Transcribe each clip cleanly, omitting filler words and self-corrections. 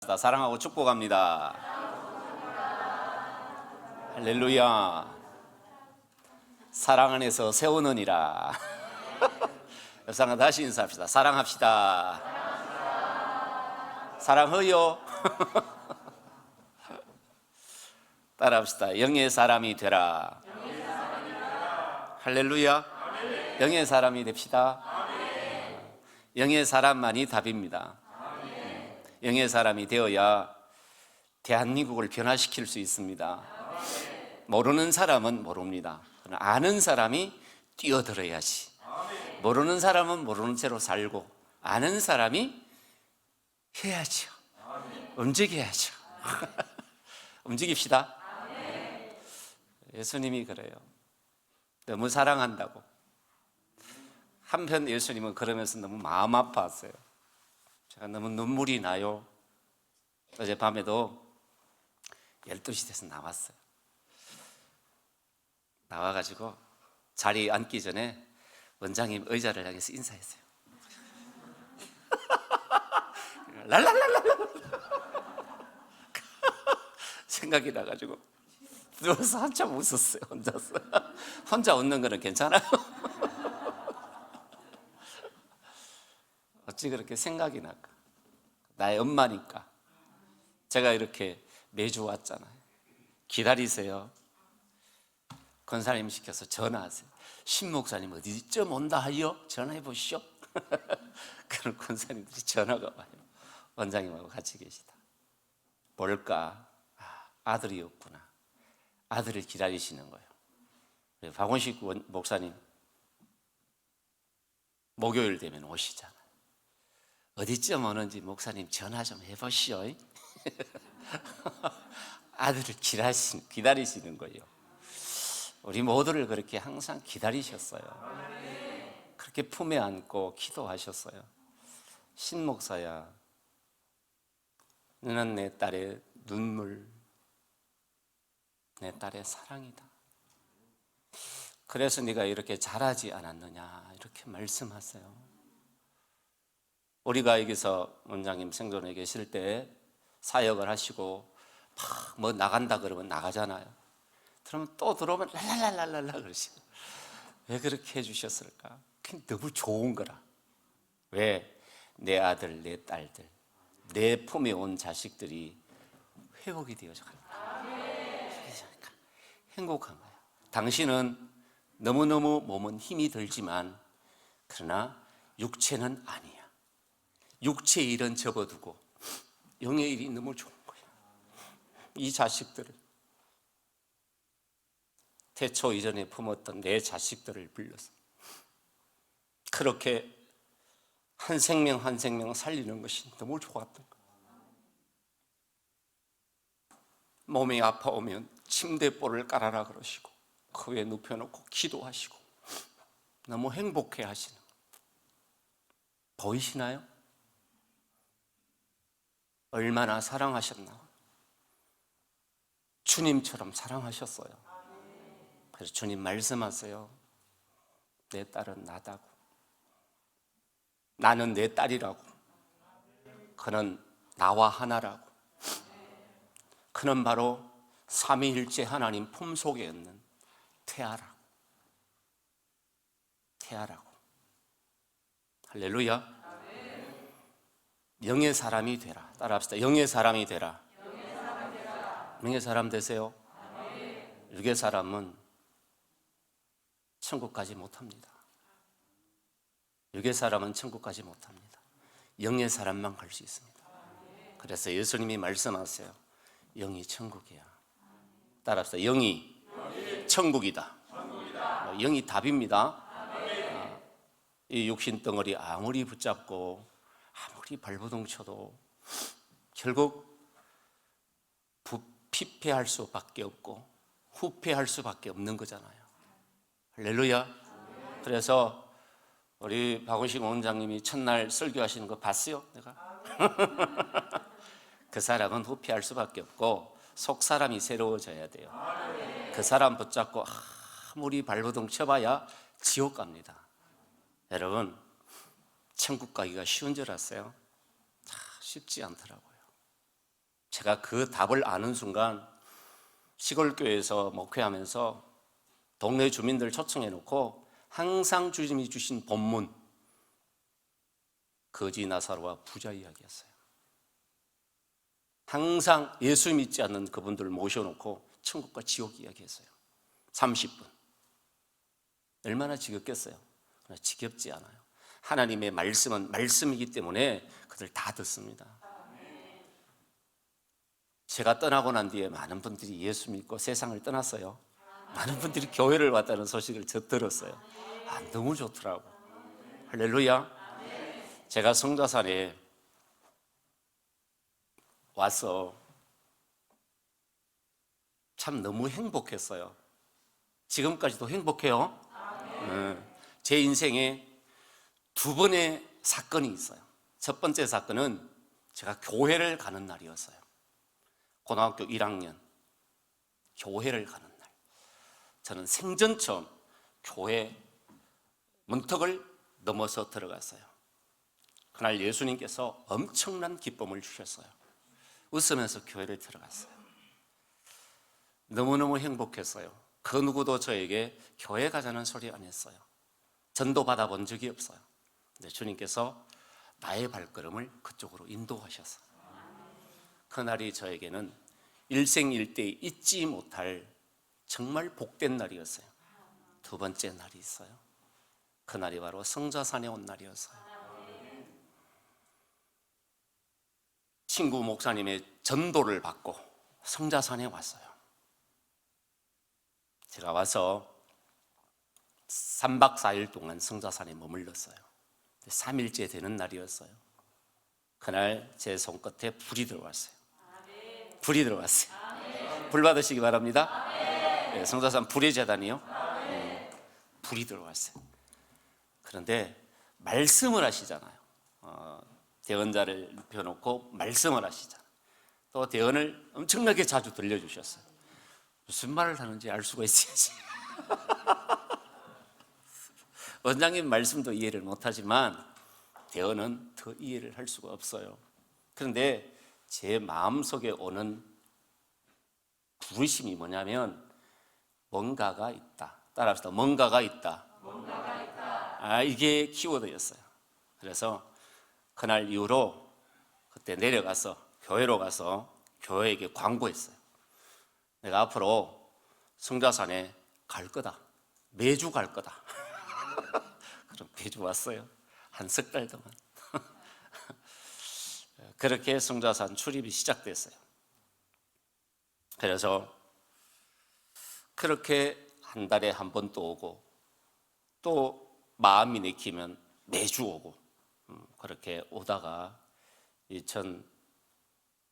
사랑하고 축복합니다. 할렐루야. 사랑 안에서 세우느니라. 옆사람 다시 인사합시다. 사랑합시다. 사랑해요. 따라합시다. 영의 사람이 되라. 할렐루야. 영의 사람이 됩시다. 영의 사람만이 답입니다. 영의 사람이 되어야 대한민국을 변화시킬 수 있습니다. 모르는 사람은 모릅니다. 아는 사람이 뛰어들어야지. 모르는 사람은 모르는 채로 살고 아는 사람이 해야죠. 움직여야죠. 움직입시다. 예수님이 그래요. 너무 사랑한다고. 한편 예수님은 그러면서 너무 마음 아파하세요. 제가 너무 눈물이 나요. 어젯밤에도 12시 돼서 나왔어요. 나와가지고 자리에 앉기 전에 원장님 의자를 향해서 인사했어요. 랄랄랄랄 생각이 나가지고 누워서 한참 웃었어요. 혼자서. 혼자 웃는 거는 괜찮아요. 어찌 그렇게 생각이 날까? 나의 엄마니까. 제가 이렇게 매주 왔잖아요. 기다리세요. 권사님 시켜서 전화하세요. 신 목사님 어디쯤 온다 하여? 전화해 보시오. 그런 권사님들이 전화가 와요. 원장님하고 같이 계시다. 뭘까? 아들이 없구나. 아들을 기다리시는 거예요. 박원식 목사님 목요일 되면 오시잖아요. 어디쯤 오는지 목사님 전화 좀 해보시오. 아들을 기다리시는 거예요. 우리 모두를 그렇게 항상 기다리셨어요. 그렇게 품에 안고 기도하셨어요. 신 목사야, 너는 내 딸의 눈물, 내 딸의 사랑이다. 그래서 네가 이렇게 잘하지 않았느냐 이렇게 말씀하세요. 우리가 여기서 원장님 생존에 계실 때 사역을 하시고 막 뭐 나간다 그러면 나가잖아요. 그러면 또 들어오면 랄랄랄랄라 그러시고 왜 그렇게 해주셨을까? 그게 너무 좋은 거라. 왜? 내 아들, 내 딸들, 내 품에 온 자식들이 회복이 되어져 가니까 행복한 거야. 당신은 너무너무 몸은 힘이 들지만 그러나 육체는 아니야. 육체의 일은 접어두고 영의 일이 너무 좋은 거야. 이 자식들을 태초 이전에 품었던 내 자식들을 불러서 그렇게 한 생명 한 생명 살리는 것이 너무 좋았던 거야. 몸이 아파오면 침대볼을 깔아라 그러시고 그 위에 눕혀놓고 기도하시고 너무 행복해 하시는 거야. 보이시나요? 얼마나 사랑하셨나? 주님처럼 사랑하셨어요. 그래서 주님 말씀하세요. 내 딸은 나다고. 나는 내 딸이라고. 그는 나와 하나라고. 그는 바로 삼위일체 하나님 품속에 있는 태아라고. 태아라고. 할렐루야. 영의 사람이 되라. 따라합시다. 영의 사람이 되라. 영의 사람 되세요. 육의 사람은 천국 가지 못합니다. 육의 사람은 천국 가지 못합니다. 영의 사람만 갈 수 있습니다. 그래서 예수님이 말씀하세요. 영이 천국이야. 따라합시다. 영이 천국이다. 영이 답입니다. 이 육신 덩어리 아무리 붙잡고 아무리 발버둥 쳐도 결국 피폐할 수밖에 없고 후퇴할 수밖에 없는 거잖아요. 할렐루야. 그래서 우리 박원식 원장님이 첫날 설교하시는 거 봤어요? 내가? 그 사람은 후퇴할 수밖에 없고 속 사람이 새로워져야 돼요. 그 사람 붙잡고 아무리 발버둥 쳐봐야 지옥 갑니다. 여러분, 천국 가기가 쉬운 줄 아세요? 쉽지 않더라고요. 제가 그 답을 아는 순간 시골 교회에서 목회하면서 동네 주민들 초청해 놓고 항상 주님이 주신 본문, 거지 나사로와 부자 이야기였어요. 항상 예수 믿지 않는 그분들을 모셔놓고 천국과 지옥 이야기했어요. 30분. 얼마나 지겹겠어요? 그러나 지겹지 않아요. 하나님의 말씀은 말씀이기 때문에 그들 다 듣습니다. 제가 떠나고 난 뒤에 많은 분들이 예수 믿고 세상을 떠났어요. 많은 분들이 교회를 왔다는 소식을 들었어요. 너무 좋더라고. 할렐루야. 제가 성자산에 와서 참 너무 행복했어요. 지금까지도 행복해요. 제 인생에 두 번의 사건이 있어요. 첫 번째 사건은 제가 교회를 가는 날이었어요. 고등학교 1학년 교회를 가는 날. 저는 생전 처음 교회 문턱을 넘어서 들어갔어요. 그날 예수님께서 엄청난 기쁨을 주셨어요. 웃으면서 교회를 들어갔어요. 너무너무 행복했어요. 그 누구도 저에게 교회 가자는 소리 안 했어요. 전도 받아본 적이 없어요. 근데 주님께서 나의 발걸음을 그쪽으로 인도하셨어요. 그날이 저에게는 일생일대 잊지 못할 정말 복된 날이었어요. 두 번째 날이 있어요. 그날이 바로 성자산에 온 날이었어요. 친구 목사님의 전도를 받고 성자산에 왔어요. 제가 와서 3박 4일 동안 성자산에 머물렀어요. 3일째 되는 날이었어요. 그날 제 손끝에 불이 들어왔어요. 불이 들어왔어요. 불 받으시기 바랍니다. 네, 성자산 불의 제단이요. 불이 들어왔어요. 그런데 말씀을 하시잖아요. 대언자를 펴놓고 말씀을 하시잖아요. 또 대언을 엄청나게 자주 들려주셨어요. 무슨 말을 하는지 알 수가 있어야지. 원장님 말씀도 이해를 못하지만 대언은 더 이해를 할 수가 없어요. 그런데 제 마음속에 오는 부르심이 뭐냐면 뭔가가 있다. 따라합시다. 뭔가가 있다. 이게 키워드였어요. 그래서 그날 이후로 그때 내려가서 교회로 가서 교회에게 광고했어요. 내가 앞으로 성자산에 갈 거다. 매주 갈 거다. 그럼 매주 왔어요. 한 석 달 동안. 그렇게 성자산 출입이 시작됐어요. 그래서 그렇게 한 달에 한 번 또 오고 또 마음이 내키면 매주 오고 그렇게 오다가 몇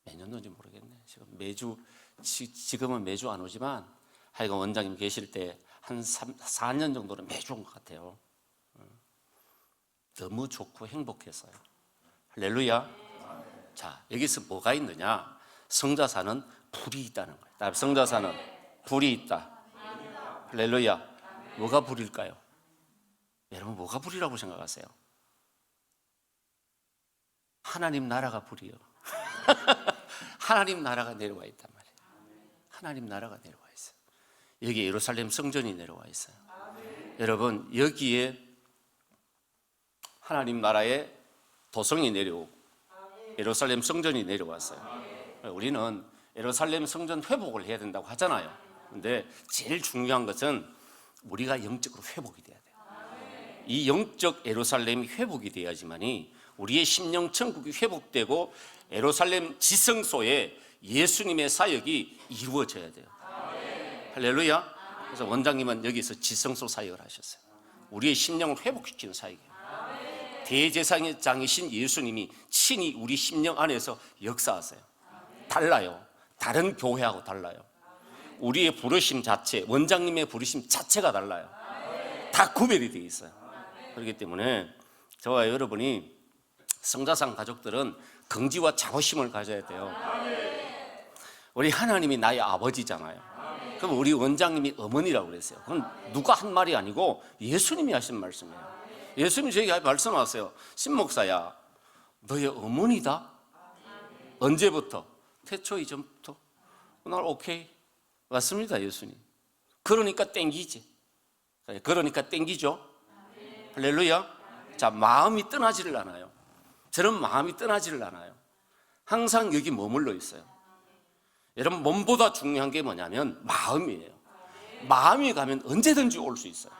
년도인지 모르겠네. 지금은 매주 안 오지만 하여간 원장님 계실 때 한 4년 정도는 매주 온 것 같아요. 너무 좋고 행복했어요. 할렐루야. 자, 여기서 뭐가 있느냐? 성자산은 불이 있다는 거예요. 성자산은 불이 있다. 할렐루야. 뭐가 불일까요? 여러분 뭐가 불이라고 생각하세요? 하나님 나라가 불이요. 하나님 나라가 내려와 있단 말이에요. 하나님 나라가 내려와 있어요. 여기 예루살렘 성전이 내려와 있어요. 여러분 여기에 하나님 나라의 도성이 내려오고 예루살렘 성전이 내려왔어요. 우리는 예루살렘 성전 회복을 해야 된다고 하잖아요. 근데 제일 중요한 것은 우리가 영적으로 회복이 돼야 돼요. 이 영적 예루살렘이 회복이 돼야지만이 우리의 심령 천국이 회복되고 예루살렘 지성소에 예수님의 사역이 이루어져야 돼요. 할렐루야. 그래서 원장님은 여기서 지성소 사역을 하셨어요. 우리의 심령을 회복시키는 사역이에요. 대제사장이신 예수님이 친히 우리 심령 안에서 역사하세요. 달라요. 다른 교회하고 달라요. 우리의 부르심 자체, 원장님의 부르심 자체가 달라요. 다 구별이 되어 있어요. 그렇기 때문에 저와 여러분이 성자산 가족들은 긍지와 자부심을 가져야 돼요. 우리 하나님이 나의 아버지잖아요. 그럼 우리 원장님이 어머니라고 그랬어요. 그건 누가 한 말이 아니고 예수님이 하신 말씀이에요. 예수님이 저에게 말씀하세요. 신목사야, 너의 어머니다? 언제부터? 태초 이전부터 날 오케이. 맞습니다, 예수님. 그러니까 땡기지. 그러니까 땡기죠. 할렐루야. 자, 마음이 떠나지를 않아요. 저는 마음이 떠나지를 않아요. 항상 여기 머물러 있어요. 여러분, 몸보다 중요한 게 뭐냐면 마음이에요. 마음이 가면 언제든지 올 수 있어요.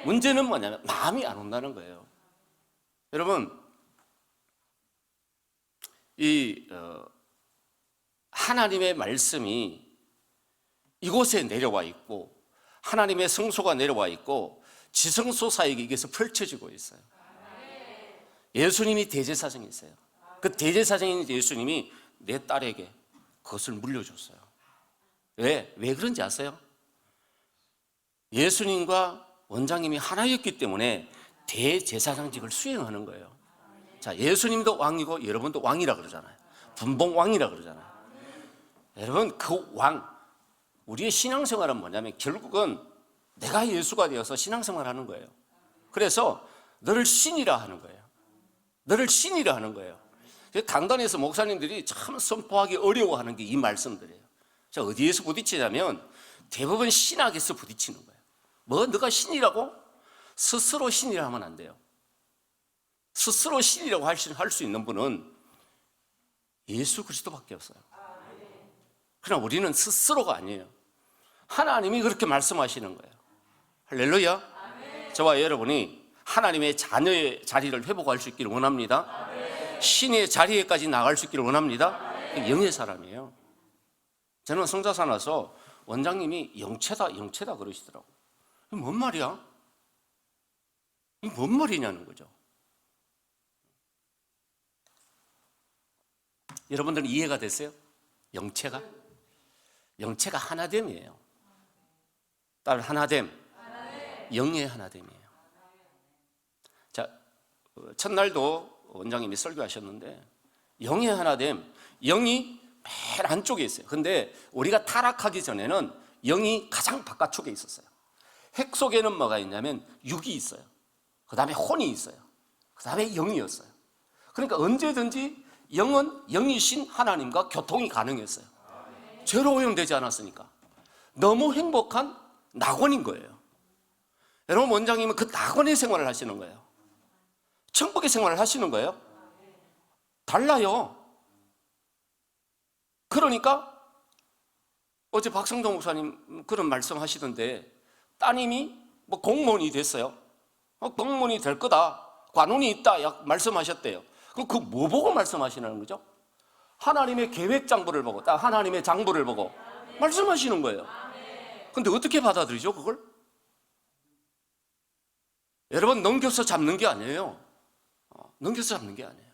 문제는 뭐냐면 마음이 안 온다는 거예요. 여러분, 하나님의 말씀이 이곳에 내려와 있고 하나님의 성소가 내려와 있고 지성소 사이에 이게서 펼쳐지고 있어요. 예수님이 대제사장이세요. 그 대제사장인 예수님이 내 딸에게 그것을 물려줬어요. 왜 그런지 아세요? 예수님과 원장님이 하나였기 때문에 대제사장직을 수행하는 거예요. 자, 예수님도 왕이고 여러분도 왕이라 그러잖아요. 분봉왕이라 그러잖아요. 여러분, 그 왕, 우리의 신앙생활은 뭐냐면 결국은 내가 예수가 되어서 신앙생활하는 거예요. 그래서 너를 신이라 하는 거예요. 너를 신이라 하는 거예요. 강단에서 목사님들이 참 선포하기 어려워하는 게 이 말씀들이에요. 자, 어디에서 부딪히냐면 대부분 신학에서 부딪히는 거예요. 뭐 너가 신이라고? 스스로 신이라 하면 안 돼요. 스스로 신이라고 할 수 있는 분은 예수 그리스도밖에 없어요. 그러나 우리는 스스로가 아니에요. 하나님이 그렇게 말씀하시는 거예요. 할렐루야. 저와 여러분이 하나님의 자녀의 자리를 회복할 수 있기를 원합니다. 신의 자리에까지 나갈 수 있기를 원합니다. 영의 사람이에요. 저는 성자사 나서 원장님이 영체다 그러시더라고요. 이게 뭔 말이야? 이게 뭔 말이냐는 거죠. 여러분들은 이해가 됐어요? 영체가 하나됨이에요. 딸 하나됨, 영의 하나됨이에요. 자, 첫날도 원장님이 설교하셨는데 영의 하나됨, 영이 맨 안쪽에 있어요. 근데 우리가 타락하기 전에는 영이 가장 바깥쪽에 있었어요. 핵 속에는 뭐가 있냐면 육이 있어요. 그 다음에 혼이 있어요. 그 다음에 영이었어요. 그러니까 언제든지 영은 영이신 하나님과 교통이 가능했어요. 죄로 오염되지 않았으니까. 너무 행복한 낙원인 거예요. 여러분, 원장님은 그 낙원의 생활을 하시는 거예요. 천국의 생활을 하시는 거예요. 달라요. 그러니까 어제 박성동 목사님 그런 말씀 하시던데 따님이 뭐 공무원이 됐어요. 공무원이 될 거다. 관운이 있다. 말씀하셨대요. 그럼 그 뭐 보고 말씀하시는 거죠? 하나님의 계획 장부를 보고, 딱 하나님의 장부를 보고 말씀하시는 거예요. 근데 어떻게 받아들이죠, 그걸? 여러분, 넘겨서 잡는 게 아니에요. 넘겨서 잡는 게 아니에요.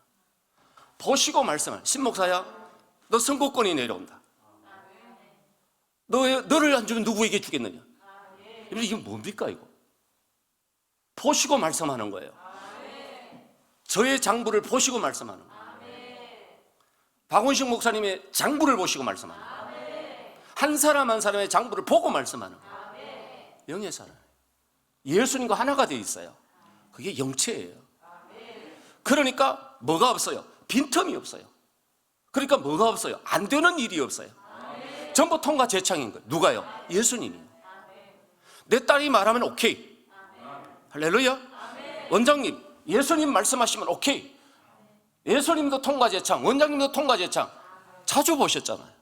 보시고 말씀을. 신목사야, 너 선거권이 내려온다. 너를 안 주면 누구에게 주겠느냐? 이게 뭡니까, 이거? 보시고 말씀하는 거예요. 저의 장부를 보시고 말씀하는 거예요. 박원식 목사님의 장부를 보시고 말씀하는 거예요. 한 사람 한 사람의 장부를 보고 말씀하는 거예요. 영의 사람. 예수님과 하나가 되어 있어요. 그게 영체예요. 그러니까 뭐가 없어요? 빈틈이 없어요. 그러니까 뭐가 없어요? 안 되는 일이 없어요. 전부 통과 재창인 거예요. 누가요? 예수님이요. 내 딸이 말하면 오케이. 할렐루야. 원장님, 예수님 말씀하시면 오케이. 예수님도 통과 재창, 원장님도 통과 재창. 자주 보셨잖아요.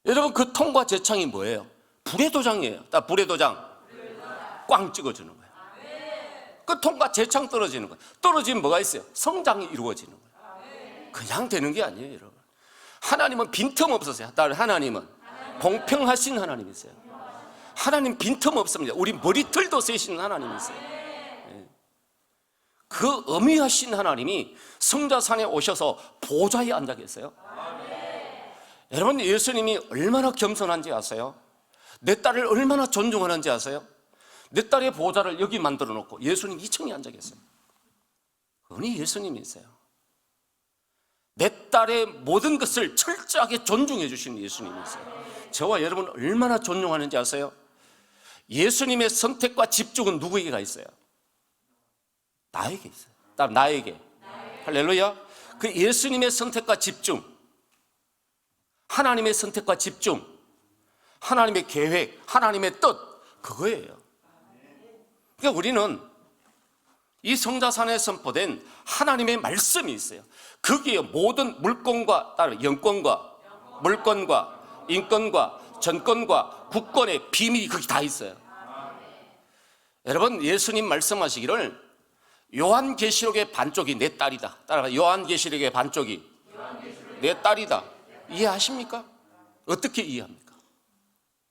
여러분, 그 통과 재창이 뭐예요? 불의 도장이에요. 딱 불의 도장 꽝 찍어주는 거예요. 그 통과 재창 떨어지는 거예요. 떨어지면 뭐가 있어요? 성장이 이루어지는 거예요. 그냥 되는 게 아니에요, 여러분. 하나님은 빈틈 없으세요. 하나님은 공평하신 하나님이세요. 하나님 빈틈 없습니다. 우리 머리털도 세신 하나님이세요. 그 어미하신 하나님이 성자산에 오셔서 보좌에 앉아 계세요. 여러분, 예수님이 얼마나 겸손한지 아세요? 내 딸을 얼마나 존중하는지 아세요? 내 딸의 보좌를 여기 만들어 놓고 예수님 2층에 앉아 계세요. 그분이 예수님이세요. 내 딸의 모든 것을 철저하게 존중해 주시는 예수님이세요. 저와 여러분 얼마나 존중하는지 아세요? 예수님의 선택과 집중은 누구에게가 있어요? 나에게 있어요. 나에게. 할렐루야. 그 예수님의 선택과 집중, 하나님의 선택과 집중, 하나님의 계획, 하나님의 뜻, 그거예요. 그러니까 우리는 이 성자산에 선포된 하나님의 말씀이 있어요. 거기에 모든 물권과 영권과 물권과 인권과 전권과 국권의 비밀이 거기 다 있어요. 여러분, 예수님 말씀하시기를 요한계시록의 반쪽이 내 딸이다. 따라가, 요한계시록의 반쪽이 내 딸이다. 이해하십니까? 어떻게 이해합니까?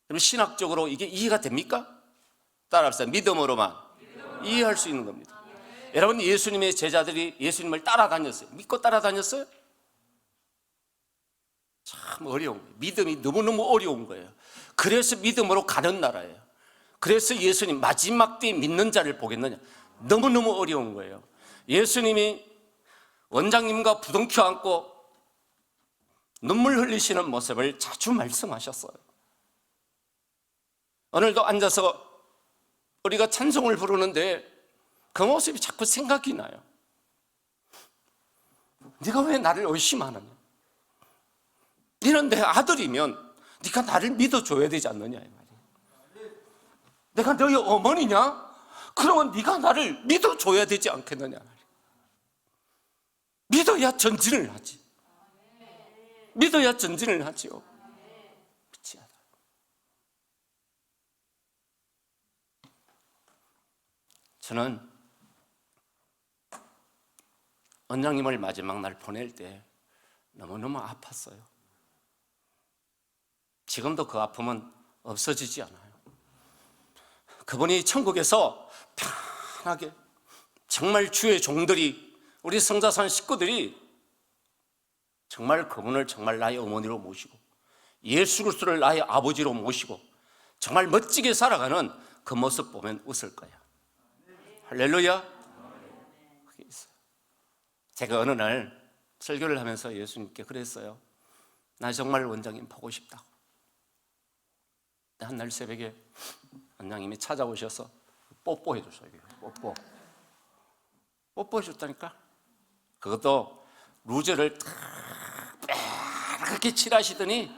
그럼 신학적으로 이게 이해가 됩니까? 따라합시다. 믿음으로만 이해할 수 있는 겁니다. 여러분, 예수님의 제자들이 예수님을 따라다녔어요. 믿고 따라다녔어요? 참 어려운 거예요. 믿음이 너무너무 어려운 거예요. 그래서 믿음으로 가는 나라예요. 그래서 예수님 마지막 때에 믿는 자를 보겠느냐, 너무너무 어려운 거예요. 예수님이 원장님과 부둥켜 안고 눈물 흘리시는 모습을 자주 말씀하셨어요. 오늘도 앉아서 우리가 찬송을 부르는데 그 모습이 자꾸 생각이 나요. 네가 왜 나를 의심하느냐? 너는 내 아들이면 네가 나를 믿어줘야 되지 않느냐 이 말이에요. 내가 너희 어머니냐? 그러면 네가 나를 믿어줘야 되지 않겠느냐 말이에요. 믿어야 전진을 하지. 믿어야 전진을 하지요. 미치하다. 저는 원장님을 마지막 날 보낼 때 너무너무 아팠어요. 지금도 그 아픔은 없어지지 않아요. 그분이 천국에서 편하게, 정말 주의 종들이, 우리 성자산 식구들이 정말 그분을 정말 나의 어머니로 모시고 예수 그리스도를 나의 아버지로 모시고 정말 멋지게 살아가는 그 모습 보면 웃을 거야. 할렐루야. 그게 있어요. 제가 어느 날 설교를 하면서 예수님께 그랬어요. 나 정말 원장님 보고 싶다고. 한 날 새벽에 원장님이 찾아오셔서 뽀뽀해 줬어요. 뽀뽀해 줬다니까. 그것도 루즈를 그렇게 칠하시더니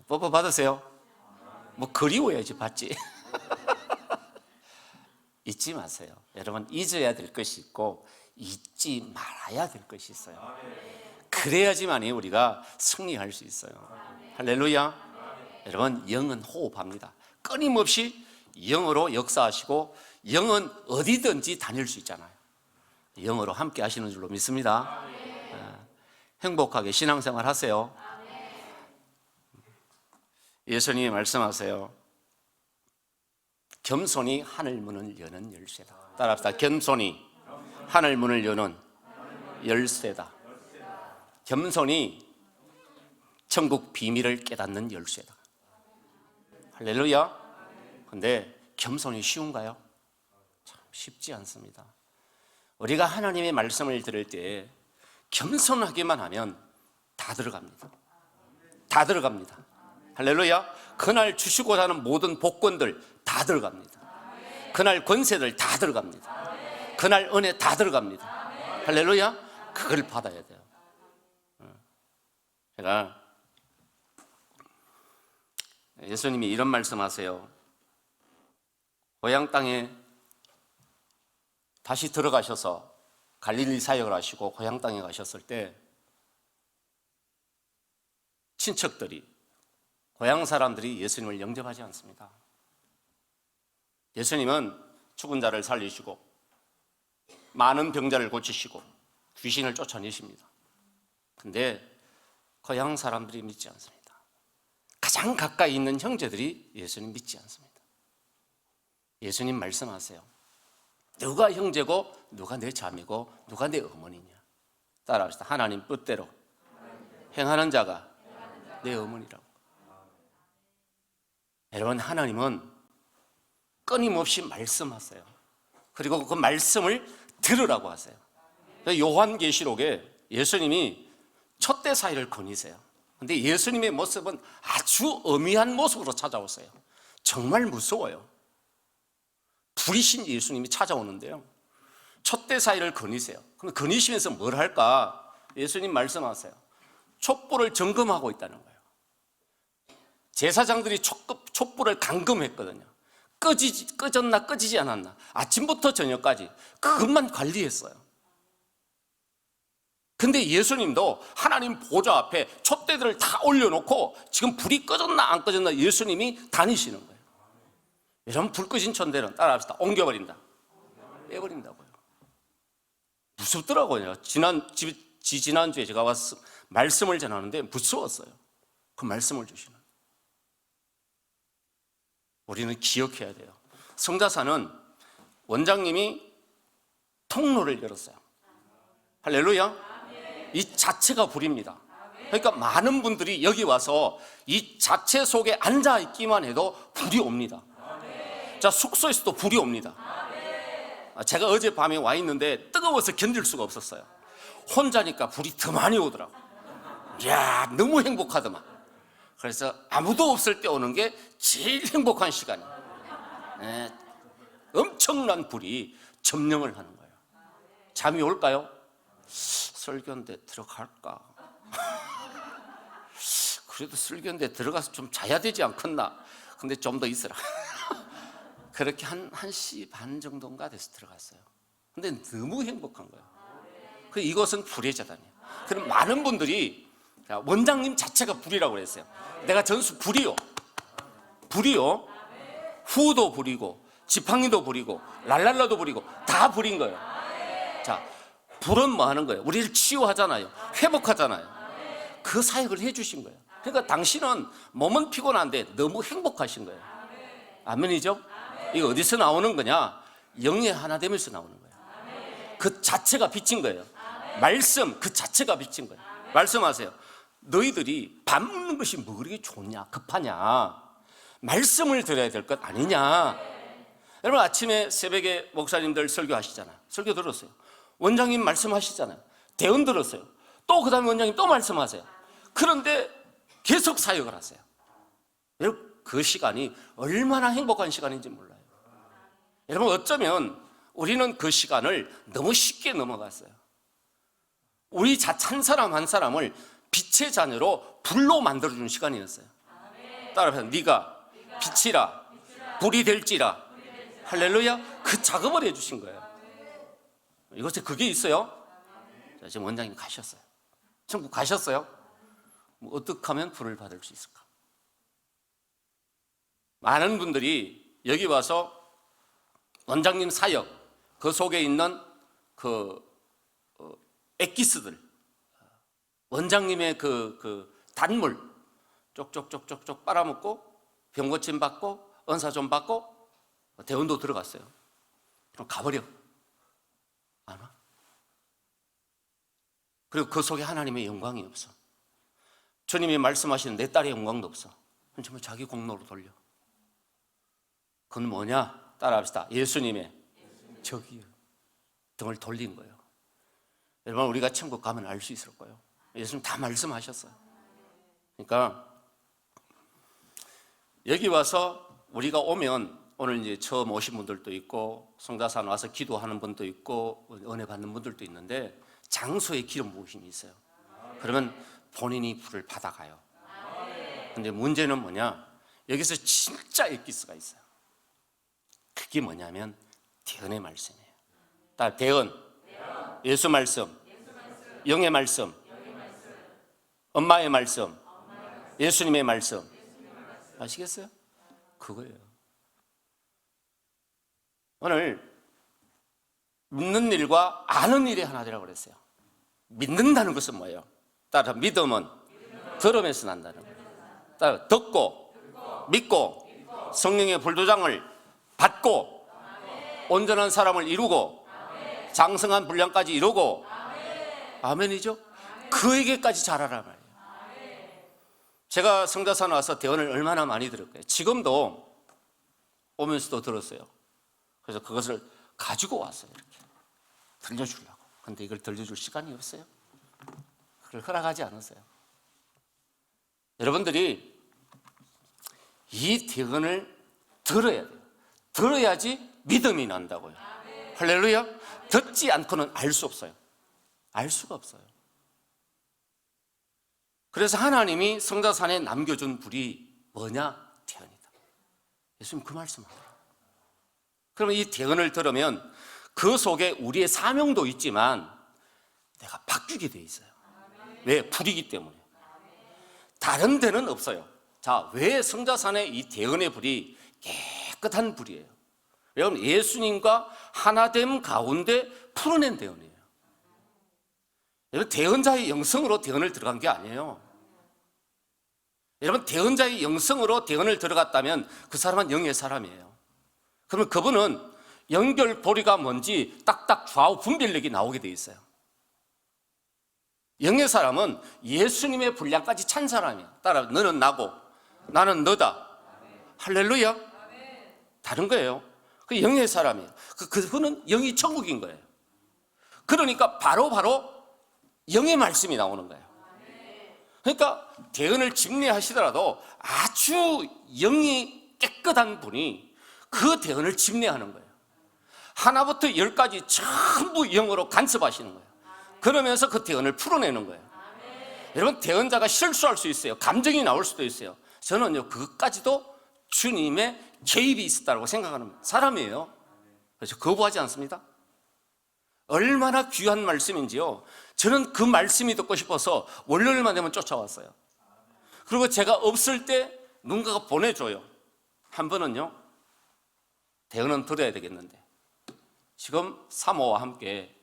뽀뽀 받으세요. 뭐 그리워야지 받지. 잊지 마세요. 여러분, 잊어야 될 것이 있고 잊지 말아야 될 것이 있어요. 그래야지만이 우리가 승리할 수 있어요. 할렐루야. 여러분, 영은 호흡합니다. 끊임없이 영으로 역사하시고 영은 어디든지 다닐 수 있잖아요. 영으로 함께 하시는 줄로 믿습니다. 행복하게 신앙생활 하세요. 예수님이 말씀하세요. 겸손이 하늘 문을 여는 열쇠다. 따라합시다. 겸손이 하늘 문을 여는 열쇠다. 겸손이 천국 비밀을 깨닫는 열쇠다. 할렐루야. 근데 겸손이 쉬운가요? 참 쉽지 않습니다. 우리가 하나님의 말씀을 들을 때 겸손하게만 하면 다 들어갑니다. 다 들어갑니다. 할렐루야. 그날 주시고자 하는 모든 복권들 다 들어갑니다. 그날 권세들 다 들어갑니다. 그날 은혜 다 들어갑니다. 할렐루야. 그걸 받아야 돼요. 제가 예수님이 이런 말씀하세요. 고향 땅에 다시 들어가셔서 갈릴리 사역을 하시고 고향 땅에 가셨을 때 친척들이, 고향 사람들이 예수님을 영접하지 않습니다. 예수님은 죽은 자를 살리시고 많은 병자를 고치시고 귀신을 쫓아내십니다. 근데 고향 사람들이 믿지 않습니다. 가장 가까이 있는 형제들이 예수님 믿지 않습니다. 예수님 말씀하세요. 누가 형제고 누가 내 자매고 누가 내 어머니냐. 따라합시다. 하나님 뜻대로 행하는 자가 내 어머니라고. 여러분, 하나님은 끊임없이 말씀하세요. 그리고 그 말씀을 들으라고 하세요. 요한계시록에 예수님이 촛대 사이를 거니세요. 근데 예수님의 모습은 아주 엄의한 모습으로 찾아오세요. 정말 무서워요. 불이신 예수님이 찾아오는데요, 촛대 사이를 거니세요. 그럼 거니시면서 뭘 할까? 예수님 말씀하세요. 촛불을 점검하고 있다는 거예요. 제사장들이 촛불을 감금했거든요. 꺼졌나 꺼지지 않았나, 아침부터 저녁까지 그것만 관리했어요. 근데 예수님도 하나님 보좌 앞에 촛대들을 다 올려놓고 지금 불이 꺼졌나 안 꺼졌나 예수님이 다니시는 거예요. 여러분, 불 꺼진 촛대는 따라합시다. 옮겨버린다. 빼버린다고요. 무섭더라고요. 지난주에 제가 와서 말씀을 전하는데 무서웠어요. 그 말씀을 주시는. 우리는 기억해야 돼요. 성자사는 원장님이 통로를 열었어요. 할렐루야. 이 자체가 불입니다. 그러니까 많은 분들이 여기 와서 이 자체 속에 앉아있기만 해도 불이 옵니다. 자, 숙소에서도 불이 옵니다. 제가 어젯밤에 와 있는데 뜨거워서 견딜 수가 없었어요. 혼자니까 불이 더 많이 오더라고. 이야, 너무 행복하더만. 그래서 아무도 없을 때 오는 게 제일 행복한 시간이에요. 네, 엄청난 불이 점령을 하는 거예요. 잠이 올까요? 설교인데 들어갈까? 그래도 설교인데 들어가서 좀 자야 되지 않겠나? 근데 좀 더 있으라. 그렇게 한 1시 반 정도인가 돼서 들어갔어요. 근데 너무 행복한 거예요. 이것은 불의 재단이에요. 그럼 많은 분들이 원장님 자체가 불이라고 그랬어요. 내가 전수 불이요. 불이요. 후도 불이고 지팡이도 불이고 랄랄라도 불이고 다 불인 거예요. 자, 불은 뭐 하는 거예요? 우리를 치유하잖아요. 회복하잖아요. 그 사역을 해주신 거예요. 그러니까 당신은 몸은 피곤한데 너무 행복하신 거예요. 아멘이죠? 이거 어디서 나오는 거냐? 영의 하나 됨에서 나오는 거예요. 그 자체가 빛인 거예요. 말씀 그 자체가 빛인 거예요. 말씀하세요. 너희들이 밥 먹는 것이 뭐 그렇게 좋냐, 급하냐, 말씀을 들어야 될 것 아니냐. 여러분, 아침에 새벽에 목사님들 설교하시잖아요. 설교 들었어요. 원장님 말씀하시잖아요. 대언 들었어요. 또 그 다음에 원장님 또 말씀하세요. 그런데 계속 사역을 하세요. 여러분, 그 시간이 얼마나 행복한 시간인지 몰라요. 여러분, 어쩌면 우리는 그 시간을 너무 쉽게 넘어갔어요. 우리 한 사람 한 사람을 빛의 자녀로 불로 만들어주는 시간이었어요. 따라서 네가 빛이라, 불이 될지라. 할렐루야. 그 작업을 해주신 거예요. 이것에 그게 있어요. 자, 지금 원장님 가셨어요. 천국 가셨어요. 뭐 어떻게 하면 불을 받을 수 있을까? 많은 분들이 여기 와서 원장님 사역, 그 속에 있는 그 엑기스들, 원장님의 그 단물 쪽쪽쪽쪽쪽 빨아먹고 병 고침 받고 은사 좀 받고 대원도 들어갔어요. 그럼 가버려. 안 와. 그리고 그 속에 하나님의 영광이 없어. 주님이 말씀하시는 내 딸의 영광도 없어. 정말 자기 공로로 돌려. 그건 뭐냐? 따라합시다. 예수님의 저기요. 등을 돌린 거예요. 여러분, 우리가 천국 가면 알 수 있을 거예요. 예수님 다 말씀하셨어요. 그러니까 여기 와서 우리가 오면, 오늘 이제 처음 오신 분들도 있고 성자산 와서 기도하는 분도 있고 은혜 받는 분들도 있는데 장소에 기름 부으심이 있어요. 그러면 본인이 불을 받아가요. 근데 문제는 뭐냐? 여기서 진짜 엑기스가 있어요. 그게 뭐냐면 대언의 말씀이에요. 대언, 예수 말씀, 영의 말씀, 엄마의 말씀, 예수님의 말씀. 아시겠어요? 그거예요. 오늘 믿는 일과 아는 일이 하나 되라고 그랬어요. 믿는다는 것은 뭐예요? 따라 믿음은 들음에서 난다는 거예요. 따라 듣고 믿고 성령의 불도장을 받고 온전한 사람을 이루고 장성한 분량까지 이루고, 아멘이죠? 그에게까지 자라란 말이에요. 제가 성자산 와서 대언을 얼마나 많이 들었고요. 지금도 오면서도 들었어요. 그래서 그것을 가지고 왔어요. 이렇게 들려주려고. 근데 이걸 들려줄 시간이 없어요. 그걸 허락하지 않았어요. 여러분들이 이 대언을 들어야 돼요. 들어야지 믿음이 난다고요. 할렐루야. 듣지 않고는 알 수 없어요. 알 수가 없어요. 그래서 하나님이 성자산에 남겨준 불이 뭐냐? 대언이다. 예수님 그 말씀하더라. 그러면 이 대언을 들으면 그 속에 우리의 사명도 있지만 내가 바뀌게 돼 있어요. 왜? 불이기 때문에. 다른 데는 없어요. 자, 왜 성자산에 이 대언의 불이 깨끗한 불이에요? 여러분, 예수님과 하나됨 가운데 풀어낸 대언이에요. 여러분, 대언자의 영성으로 대언을 들어간 게 아니에요. 여러분, 대언자의 영성으로 대언을 들어갔다면 그 사람은 영의 사람이에요. 그러면 그분은 연결고리가 뭔지 딱딱 좌우 분별력이 나오게 돼 있어요. 영의 사람은 예수님의 분량까지 찬 사람이야. 따라 너는 나고 나는 너다. 할렐루야. 다른 거예요. 그 영의 사람이에요. 그분은 영이 천국인 거예요. 그러니까 바로 영의 말씀이 나오는 거예요. 그러니까 대언을 집례하시더라도 아주 영이 깨끗한 분이 그 대언을 집례하는 거예요. 하나부터 10까지 전부 영어로 간섭하시는 거예요. 그러면서 그 대언을 풀어내는 거예요. 여러분, 대언자가 실수할 수 있어요. 감정이 나올 수도 있어요. 저는요, 그것까지도 주님의 개입이 있었다고 생각하는 사람이에요. 그래서 거부하지 않습니다. 얼마나 귀한 말씀인지요. 저는 그 말씀이 듣고 싶어서 월요일만 되면 쫓아왔어요. 그리고 제가 없을 때 누군가가 보내줘요. 한 번은요, 대언은 들어야 되겠는데 지금 사모와 함께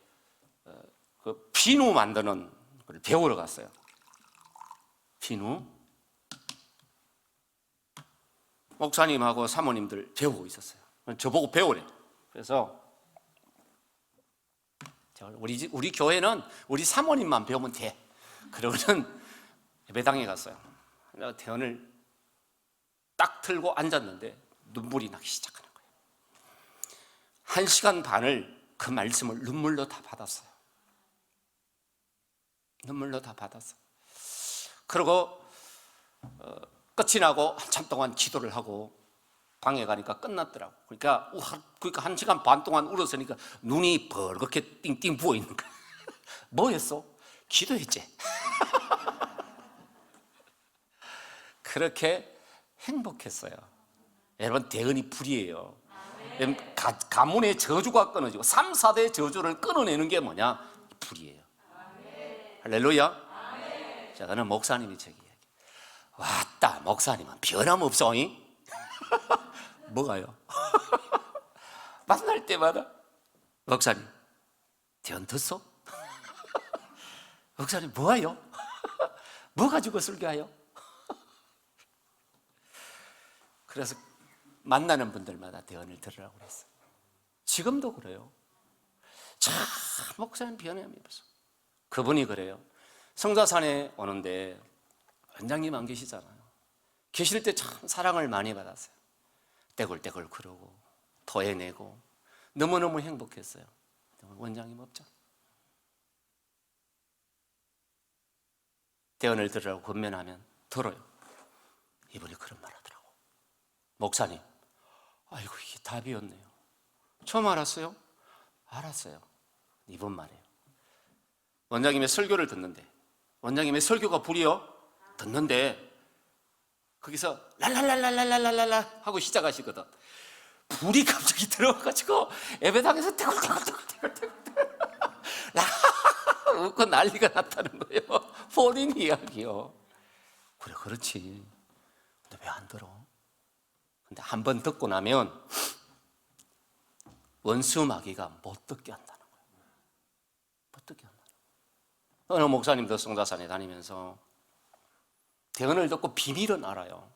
그 비누 만드는 걸 배우러 갔어요. 비누. 목사님하고 사모님들 배우고 있었어요. 저보고 배우래. 그래서 우리 교회는 우리 사모님만 배우면 돼. 그러고는 예배당에 갔어요. 내가 대언을 딱 틀고 앉았는데 눈물이 나기 시작하는 거예요. 1시간 반을 그 말씀을 눈물로 다 받았어요. 눈물로 다 받았어요. 그리고 끝이 나고 한참 동안 기도를 하고 방에 가니까 끝났더라고. 그러니까 1시간 반 동안 울었으니까 눈이 벌겋게 띵띵 부어 있는 거야. 뭐 했어? 기도했지. 그렇게 행복했어요. 여러분, 대언이 불이에요. 가문의 저주가 끊어지고 3, 4대 저주를 끊어내는 게 뭐냐? 불이에요. 할렐루야. 자, 그는 목사님이 저기 얘기해. 왔다, 목사님은 변함없어. 뭐가요? 만날 때마다 목사님 대언 듣소? 목사님 뭐하요? 뭐 가지고 설교하요? 그래서 만나는 분들마다 대언을 들으라고 그랬어요. 지금도 그래요. 참 목사님 변함이 없어. 그분이 그래요. 성자산에 오는데 원장님 안 계시잖아요. 계실 때 참 사랑을 많이 받았어요. 떼굴떼굴 그러고 토해내고 너무너무 행복했어요. 원장님 없죠. 대언을 들으라고 권면하면 들어요. 이분이 그런 말 하더라고. 목사님, 아이고 이게 답이었네요. 처음 알았어요? 알았어요. 이번 말이에요. 원장님의 설교를 듣는데, 원장님의 설교가 불이요? 듣는데 거기서 랄랄랄랄랄랄랄라 하고 시작하시거든. 불이 갑자기 들어와가지고 예배당에서 떼굴떼굴떼굴떼굴 웃고 난리가 났다는 거예요. 본인 이야기요. 그래, 그렇지. 근데 왜 안 들어? 근데 한 번 듣고 나면 원수 마귀가 못 듣게 한다는 거예요. 못 듣게 한다는 거예요. 어느 목사님도 성자산에 다니면서 대언을 듣고 비밀은 알아요.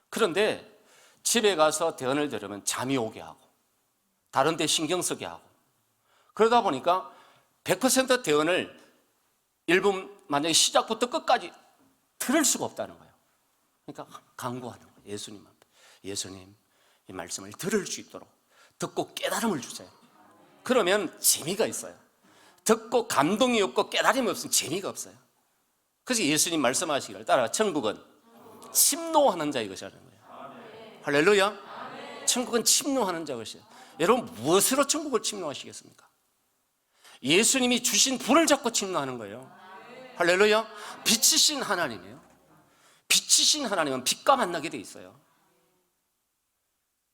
그런데 집에 가서 대언을 들으면 잠이 오게 하고 다른 데 신경 쓰게 하고 그러다 보니까 100% 대언을 1분 만약에 시작부터 끝까지 들을 수가 없다는 거예요. 그러니까 강구하는 거예요. 예수님 앞에. 예수님, 이 말씀을 들을 수 있도록 듣고 깨달음을 주세요. 그러면 재미가 있어요. 듣고 감동이 없고 깨달음이 없으면 재미가 없어요. 그래서 예수님 말씀하시기를 따라 천국은 침노하는 자의 것이라는 거예요. 할렐루야. 천국은 침노하는 자의 것이에요. 여러분, 무엇으로 천국을 침노하시겠습니까? 예수님이 주신 불을 잡고 침노하는 거예요. 할렐루야. 빛이신 하나님이에요. 빛이신 하나님은 빛과 만나게 돼 있어요.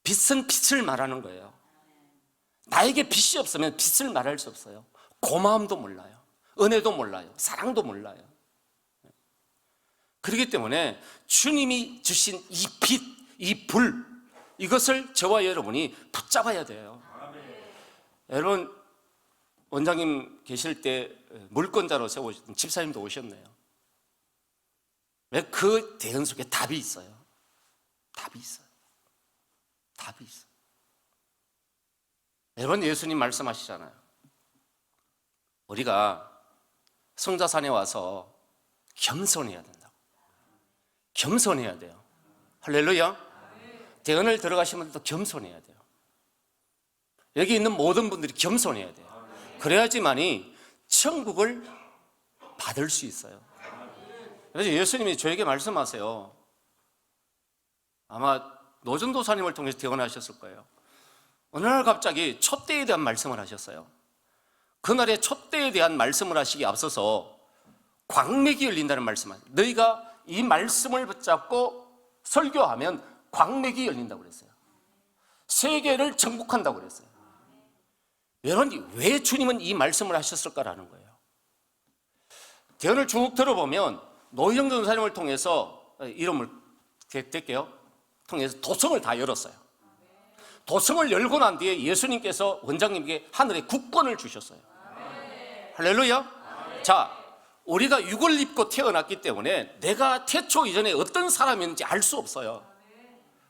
빛은 빛을 말하는 거예요. 나에게 빛이 없으면 빛을 말할 수 없어요. 고마움도 몰라요. 은혜도 몰라요. 사랑도 몰라요. 그렇기 때문에 주님이 주신 이 빛, 이 불, 이것을 저와 여러분이 붙잡아야 돼요. 여러분, 원장님 계실 때 물권자로 세워주신 집사님도 오셨네요. 왜? 그 대응 속에 답이 있어요. 답이 있어요. 답이 있어요. 여러분, 예수님 말씀하시잖아요. 우리가 성자산에 와서 겸손해야 된다고. 겸손해야 돼요. 할렐루야. 대언을 들어가시면 또 겸손해야 돼요. 여기 있는 모든 분들이 겸손해야 돼요. 그래야지만이 천국을 받을 수 있어요. 그래서 예수님이 저에게 말씀하세요. 아마 노전도사님을 통해서 대언하셨을 거예요. 어느 날 갑자기 촛대에 대한 말씀을 하셨어요. 그날의 촛대에 대한 말씀을 하시기 앞서서 광맥이 열린다는 말씀을, 너희가 이 말씀을 붙잡고 설교하면 광맥이 열린다고 그랬어요. 세계를 정복한다고 그랬어요. 여러분, 왜 주님은 이 말씀을 하셨을까라는 거예요. 대언을 쭉 들어보면 노희정 전사님을 통해서, 이름을 댈게요, 통해서 도성을 다 열었어요. 도성을 열고 난 뒤에 예수님께서 원장님에게 하늘의 국권을 주셨어요. 할렐루야. 자, 우리가 육을 입고 태어났기 때문에 내가 태초 이전에 어떤 사람이었는지 알 수 없어요.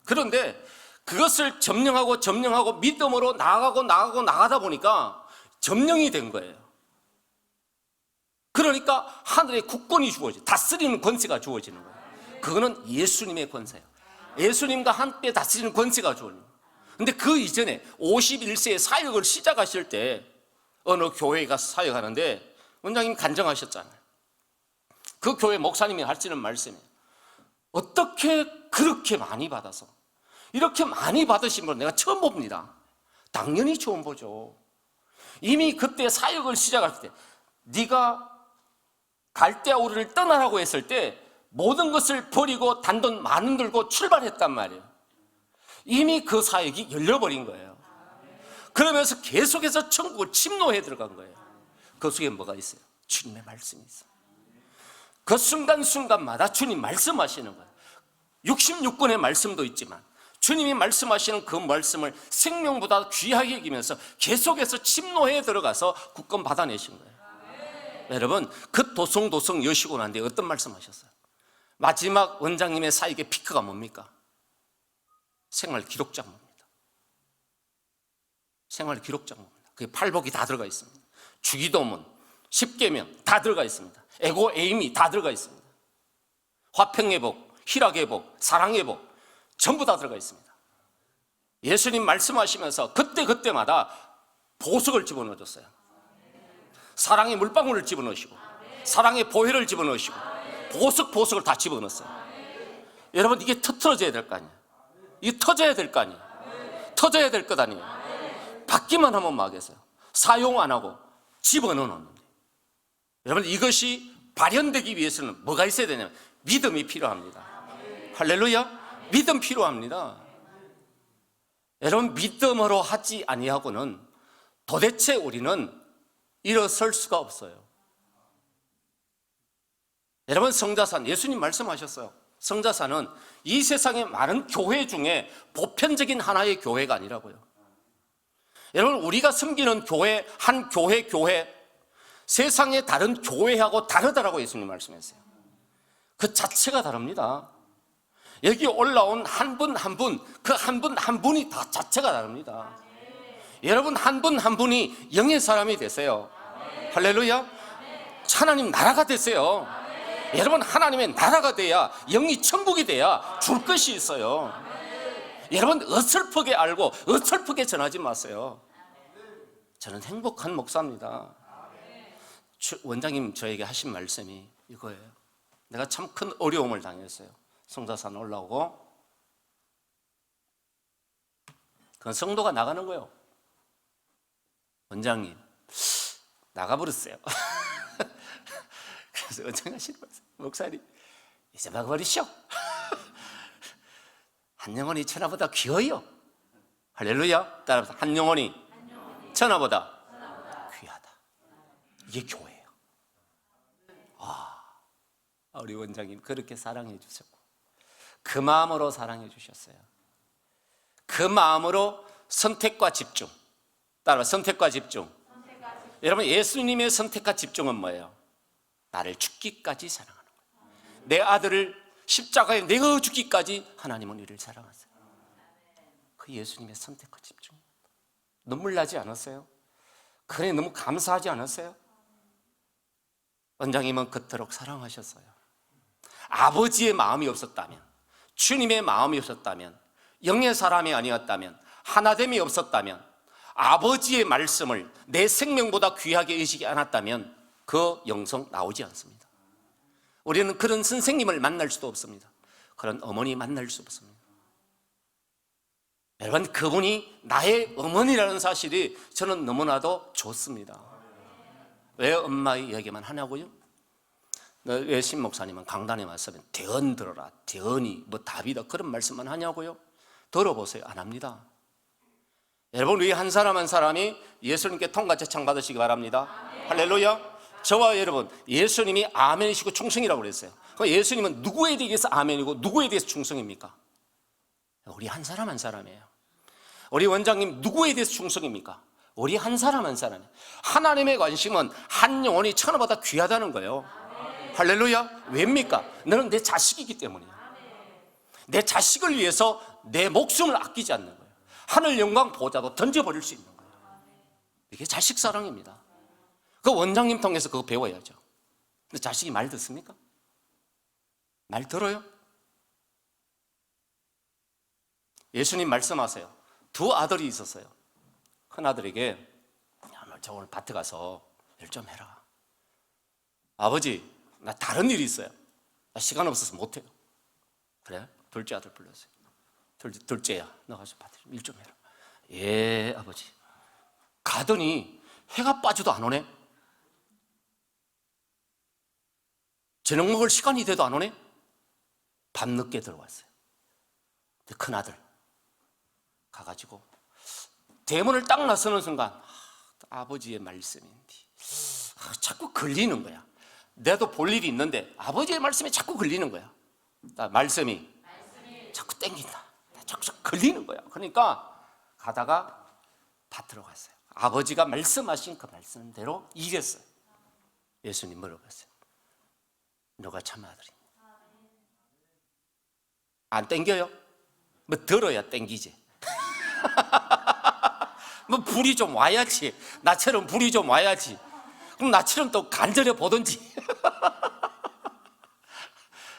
그런데 그것을 점령하고 믿음으로 나가다 보니까 점령이 된 거예요. 그러니까 하늘의 국권이 주어져, 다스리는 권세가 주어지는 거예요. 그거는 예수님의 권세예요. 예수님과 함께 다스리는 권세가 주어지는 거예요. 근데 그 이전에 51세에 사역을 시작하실 때 어느 교회에 가서 사역하는데 원장님이 간증하셨잖아요. 그 교회 목사님이 하시는 말씀이에요. 어떻게 그렇게 많이 받아서, 이렇게 많이 받으신 걸 내가 처음 봅니다. 당연히 처음 보죠. 이미 그때 사역을 시작할 때 네가 갈대아 우르를 떠나라고 했을 때 모든 것을 버리고 단돈 10,000원 들고 출발했단 말이에요. 이미 그 사역이 열려버린 거예요. 그러면서 계속해서 천국을 침노해 들어간 거예요. 그 속에 뭐가 있어요? 주님의 말씀이 있어요. 그 순간순간마다 주님 말씀하시는 거예요. 66권의 말씀도 있지만 주님이 말씀하시는 그 말씀을 생명보다 귀하게 여기면서 계속해서 침노해 들어가서 국권 받아내신 거예요. 여러분, 그 도성 여시고 난 뒤에 어떤 말씀하셨어요? 마지막 원장님의 사역의 피크가 뭡니까? 생활 기록장입니다. 생활 기록장입니다. 그게 팔복이 다 들어가 있습니다. 주기도문, 십계명 다 들어가 있습니다. 에고 에임이 다 들어가 있습니다. 화평회복, 희락회복, 사랑회복 전부 다 들어가 있습니다. 예수님 말씀하시면서 그때마다 보석을 집어넣어줬어요. 사랑의 물방울을 집어넣으시고 사랑의 보혈을 집어넣으시고 보석을 다 집어넣었어요. 여러분, 이게 터트려져야 될 거 아니에요. 이게 터져야 될 거 아니에요. 터져야 될 것 아니에요. 받기만 하면 막겠어요. 사용 안 하고 집어넣는데, 여러분, 이것이 발현되기 위해서는 뭐가 있어야 되냐면 믿음이 필요합니다. 할렐루야. 믿음 필요합니다. 여러분, 믿음으로 하지 아니하고는 도대체 우리는 일어설 수가 없어요. 여러분, 성자산, 예수님 말씀하셨어요. 성자산은 이 세상의 많은 교회 중에 보편적인 하나의 교회가 아니라고요. 여러분, 우리가 섬기는 교회, 한 교회 세상의 다른 교회하고 다르다라고 예수님 말씀했어요. 그 자체가 다릅니다. 여기 올라온 한 분 한 분, 그 한 분 한 분이 다 자체가 다릅니다. 여러분, 한 분 한 분이 영의 사람이 되세요. 할렐루야. 하나님 나라가 되세요. 여러분, 하나님의 나라가 돼야, 영이 천국이 돼야 줄 것이 있어요. 여러분, 어설프게 알고 어설프게 전하지 마세요. 저는 행복한 목사입니다. 원장님 저에게 하신 말씀이 이거예요. 내가 참 큰 어려움을 당했어요. 성자산 올라오고, 그건 성도가 나가는 거예요. 원장님 나가버렸어요. 그래서 원장하시는 목사님 이제 막버리시오. 한 영혼이 천하보다 귀해요. 할렐루야. 따라서 한 영혼이 천하보다 귀하다. 이게 교회예요. 우리 원장님 그렇게 사랑해 주셨고 그 마음으로 사랑해 주셨어요. 그 마음으로 선택과 집중. 따라 선택과 집중. 여러분 예수님의 선택과 집중은 뭐예요? 나를 죽기까지 사랑하는 거예요. 내 아들을 십자가에 내가 죽기까지 하나님은 이를 사랑하세요. 그 예수님의 선택과 집중. 눈물 나지 않았어요? 그래 너무 감사하지 않았어요? 원장님은 그토록 사랑하셨어요. 아버지의 마음이 없었다면, 주님의 마음이 없었다면, 영의 사람이 아니었다면, 하나됨이 없었다면, 아버지의 말씀을 내 생명보다 귀하게 여기지 않았다면 그 영성 나오지 않습니다. 우리는 그런 선생님을 만날 수도 없습니다. 그런 어머니 만날 수 없습니다. 여러분 그분이 나의 어머니라는 사실이 저는 너무나도 좋습니다. 왜 엄마의 이야기만 하냐고요? 왜 신목사님은 강단에 왔으면 대언 들어라, 대언이 뭐 답이다 그런 말씀만 하냐고요? 들어보세요. 안 합니다. 여러분 우리 한 사람 한 사람이 예수님께 통과제창 받으시기 바랍니다. 할렐루야. 저와 여러분 예수님이 아멘이시고 충성이라고 그랬어요. 그럼 예수님은 누구에 대해서 아멘이고 누구에 대해서 충성입니까? 우리 한 사람 한 사람이에요. 우리 원장님 누구에 대해서 충성입니까? 우리 한 사람 한 사람이에요. 하나님의 관심은 한 영혼이 천하보다 귀하다는 거예요. 할렐루야. 왜입니까? 너는 내 자식이기 때문이에요. 내 자식을 위해서 내 목숨을 아끼지 않는 거예요. 하늘 영광 보좌도 던져버릴 수 있는 거예요. 이게 자식 사랑입니다. 그 원장님 통해서 그거 배워야죠. 근데 자식이 말 듣습니까? 말 들어요? 예수님 말씀하세요. 두 아들이 있었어요. 큰 아들에게 저 오늘 밭에 가서 일 좀 해라. 아버지 나 다른 일이 있어요. 나 시간 없어서 못해요. 그래? 둘째 아들 불렀어요. 둘째야 너 가서 밭에 일 좀 해라. 예 아버지. 가더니 해가 빠져도 안 오네. 저녁 먹을 시간이 돼도 안 오네. 밤늦게 들어왔어요. 큰 아들 가가지고 대문을 딱 나서는 순간 아버지의 말씀인데 자꾸 걸리는 거야. 내도 볼 일이 있는데 아버지의 말씀이 자꾸 걸리는 거야. 말씀이 자꾸 땡긴다. 자꾸 걸리는 거야. 그러니까 가다가 밭으로 갔어요. 아버지가 말씀하신 그 말씀대로 일했어요. 예수님 물어봤어요. 너가 참 아들이냐? 안 땡겨요? 뭐 들어야 땡기지. 뭐 불이 좀 와야지. 나처럼 불이 좀 와야지. 그럼 나처럼 또 간절해 보든지.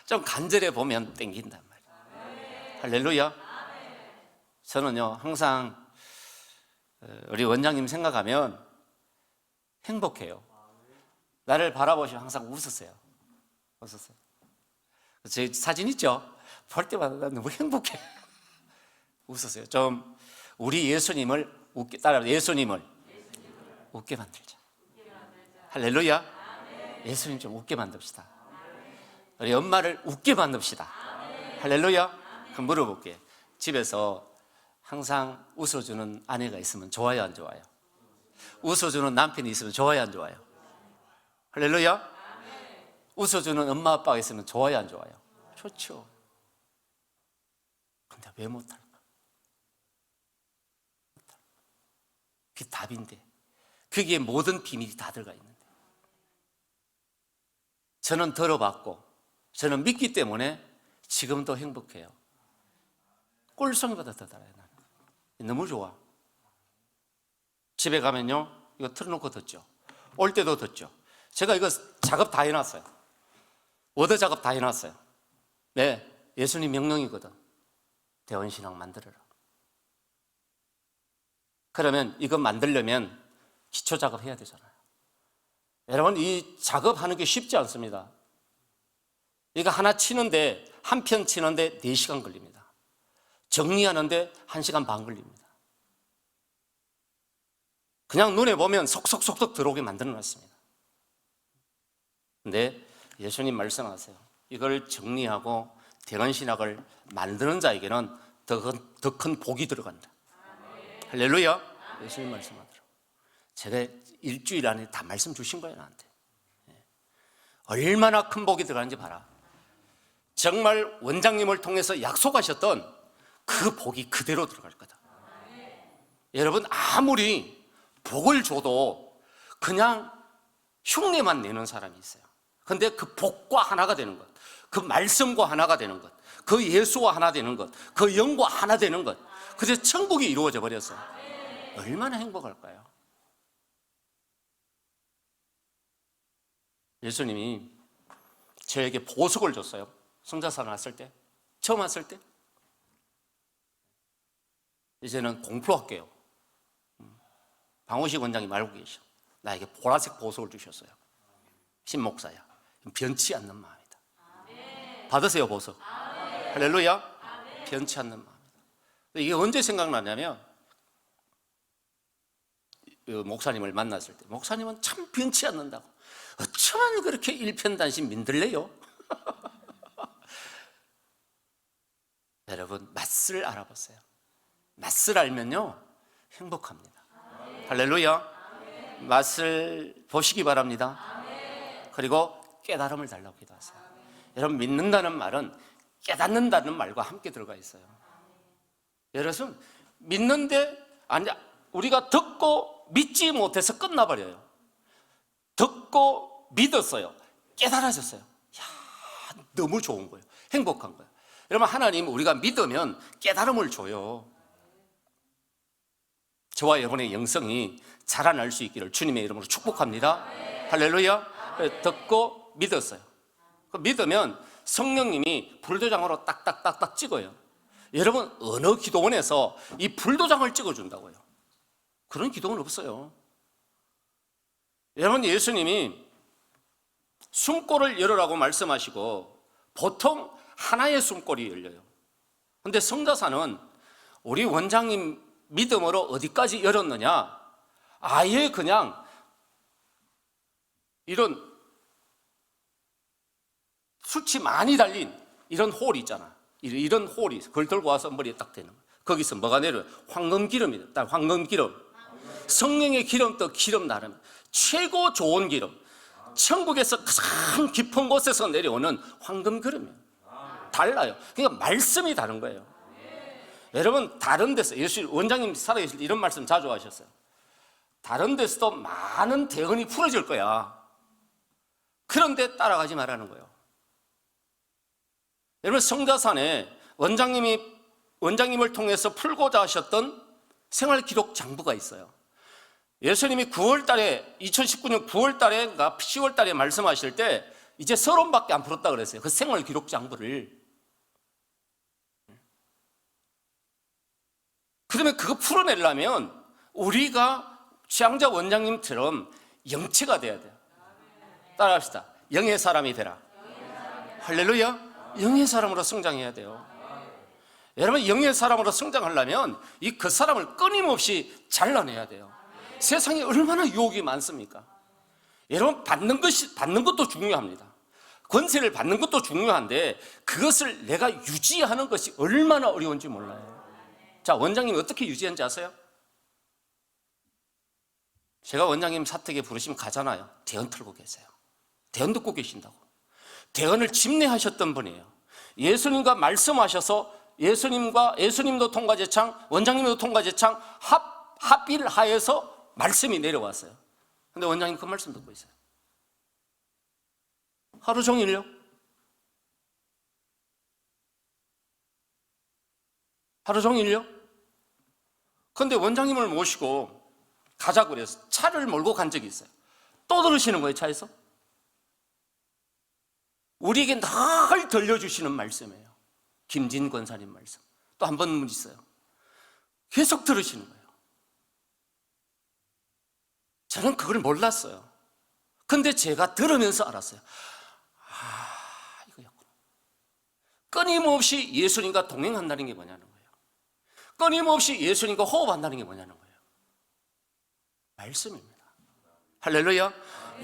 좀 간절해 보면 땡긴단 말이에요. 할렐루야. 저는요 항상 우리 원장님 생각하면 행복해요. 나를 바라보시고 항상 웃으세요. 웃으세요. 제 사진 있죠? 볼 때마다 나 너무 행복해. 웃으세요. 좀 우리 예수님을 따라 예수님을 웃게 만들자. 할렐루야. 예수님 좀 웃게 만듭시다. 우리 엄마를 웃게 만듭시다. 할렐루야. 그럼 물어볼게요. 집에서 항상 웃어주는 아내가 있으면 좋아요 안 좋아요? 웃어주는 남편이 있으면 좋아요 안 좋아요? 할렐루야. 웃어주는 엄마 아빠가 있으면 좋아요 안 좋아요? 좋죠. 근데 왜 못할까? 그게 답인데 거기에 모든 비밀이 다 들어가 있는데 저는 들어봤고 저는 믿기 때문에 지금도 행복해요. 꿀송이보다 더 달아요. 나는 너무 좋아. 집에 가면요 이거 틀어놓고 듣죠. 올 때도 듣죠. 제가 이거 작업 다 해놨어요. 워드 작업 다 해놨어요. 네, 예수님 명령이거든. 대원신앙 만들어라. 그러면 이거 만들려면 기초 작업 해야 되잖아요. 여러분 이 작업하는 게 쉽지 않습니다. 이거 하나 치는데 한 편 치는데 4시간 걸립니다. 정리하는데 1시간 반 걸립니다. 그냥 눈에 보면 속속속속 들어오게 만들어 놨습니다. 근데 예수님 말씀하세요. 이걸 정리하고 대언신학을 만드는 자에게는 더 큰 복이 들어간다. 할렐루야. 예수님 말씀하더라고요. 제가 일주일 안에 다 말씀 주신 거예요, 나한테. 얼마나 큰 복이 들어가는지 봐라. 정말 원장님을 통해서 약속하셨던 그 복이 그대로 들어갈 거다. 여러분, 아무리 복을 줘도 그냥 흉내만 내는 사람이 있어요. 근데 그 복과 하나가 되는 것, 그 말씀과 하나가 되는 것, 그 예수와 하나 되는 것, 그 영과 하나 되는 것, 그래서 천국이 이루어져 버렸어요. 얼마나 행복할까요? 예수님이 저에게 보석을 줬어요. 성자산 왔을 때, 처음 왔을 때. 이제는 공표할게요. 방호식 원장님 알고 계셔. 나에게 보라색 보석을 주셨어요. 신목사야. 변치 않는 마음이다. 받으세요, 보석. 할렐루야. 변치 않는 마음이다. 이게 언제 생각나냐면, 목사님을 만났을 때, 목사님은 참 변치 않는다고. 어쩌면 그렇게 일편단심 민들레요? 여러분, 맛을 알아보세요. 맛을 알면요, 행복합니다. 할렐루야. 맛을 보시기 바랍니다. 그리고 깨달음을 달라고 기도하세요. 여러분, 믿는다는 말은 깨닫는다는 말과 함께 들어가 있어요. 여러분, 믿는데 우리가 듣고 믿지 못해서 끝나버려요. 듣고 믿었어요. 깨달아졌어요. 야, 너무 좋은 거예요. 행복한 거예요. 여러분, 하나님 우리가 믿으면 깨달음을 줘요. 저와 여러분의 영성이 자라날 수 있기를 주님의 이름으로 축복합니다. 할렐루야. 듣고 믿었어요. 믿으면 성령님이 불도장으로 딱딱딱딱 찍어요. 여러분, 어느 기도원에서 이 불도장을 찍어준다고요? 그런 기도원 없어요. 여러분, 예수님이 숨골을 열으라고 말씀하시고 보통 하나의 숨골이 열려요. 그런데 성자사는 우리 원장님 믿음으로 어디까지 열었느냐? 아예 그냥 이런 숱이 많이 달린 이런 홀이 있잖아. 이런 홀이 그걸 들고 와서 머리에 딱 대는 거야. 거기서 뭐가 내려요? 황금기름이다. 딱 황금기름. 성령의 기름도 기름 나름 최고 좋은 기름. 천국에서 가장 깊은 곳에서 내려오는 황금기름이에요. 달라요. 그러니까 말씀이 다른 거예요. 여러분, 다른 데서 예수 원장님 살아계실 때 이런 말씀 자주 하셨어요. 다른 데서도 많은 대언이 풀어질 거야. 그런데 따라가지 말라는 거예요. 여러분, 성자산에 원장님을 통해서 풀고자 하셨던 생활기록 장부가 있어요. 예수님이 2019년 9월달에 10월달에 말씀하실 때 이제 서론밖에 안 풀었다 그랬어요. 그 생활기록 장부를. 그러면 그거 풀어내려면 우리가 취향자 원장님처럼 영체가 돼야 돼요. 따라합시다. 영의 사람이 되라. 할렐루야. 영의 사람으로 성장해야 돼요. 여러분, 영의 사람으로 성장하려면 그 사람을 끊임없이 잘라내야 돼요. 세상에 얼마나 유혹이 많습니까? 여러분, 받는 것도 중요합니다. 권세를 받는 것도 중요한데 그것을 내가 유지하는 것이 얼마나 어려운지 몰라요. 자, 원장님이 어떻게 유지하는지 아세요? 제가 원장님 사택에 부르시면 가잖아요. 대언 틀고 계세요. 대언 듣고 계신다고. 대언을 집례하셨던 분이에요. 예수님과 말씀하셔서 예수님도 통과제창, 원장님도 통과제창 합일하여서 말씀이 내려왔어요. 근데 원장님 그 말씀 듣고 있어요. 하루 종일요. 하루 종일요. 근데 원장님을 모시고 가자고 그래서 차를 몰고 간 적이 있어요. 또 들으시는 거예요, 차에서. 우리에게 늘 들려주시는 말씀이에요. 김진 권사님 말씀. 또 한 번 있어요. 계속 들으시는 거예요. 저는 그걸 몰랐어요. 근데 제가 들으면서 알았어요. 이거였구나. 끊임없이 예수님과 동행한다는 게 뭐냐는 거예요. 끊임없이 예수님과 호흡한다는 게 뭐냐는 거예요. 말씀입니다. 할렐루야.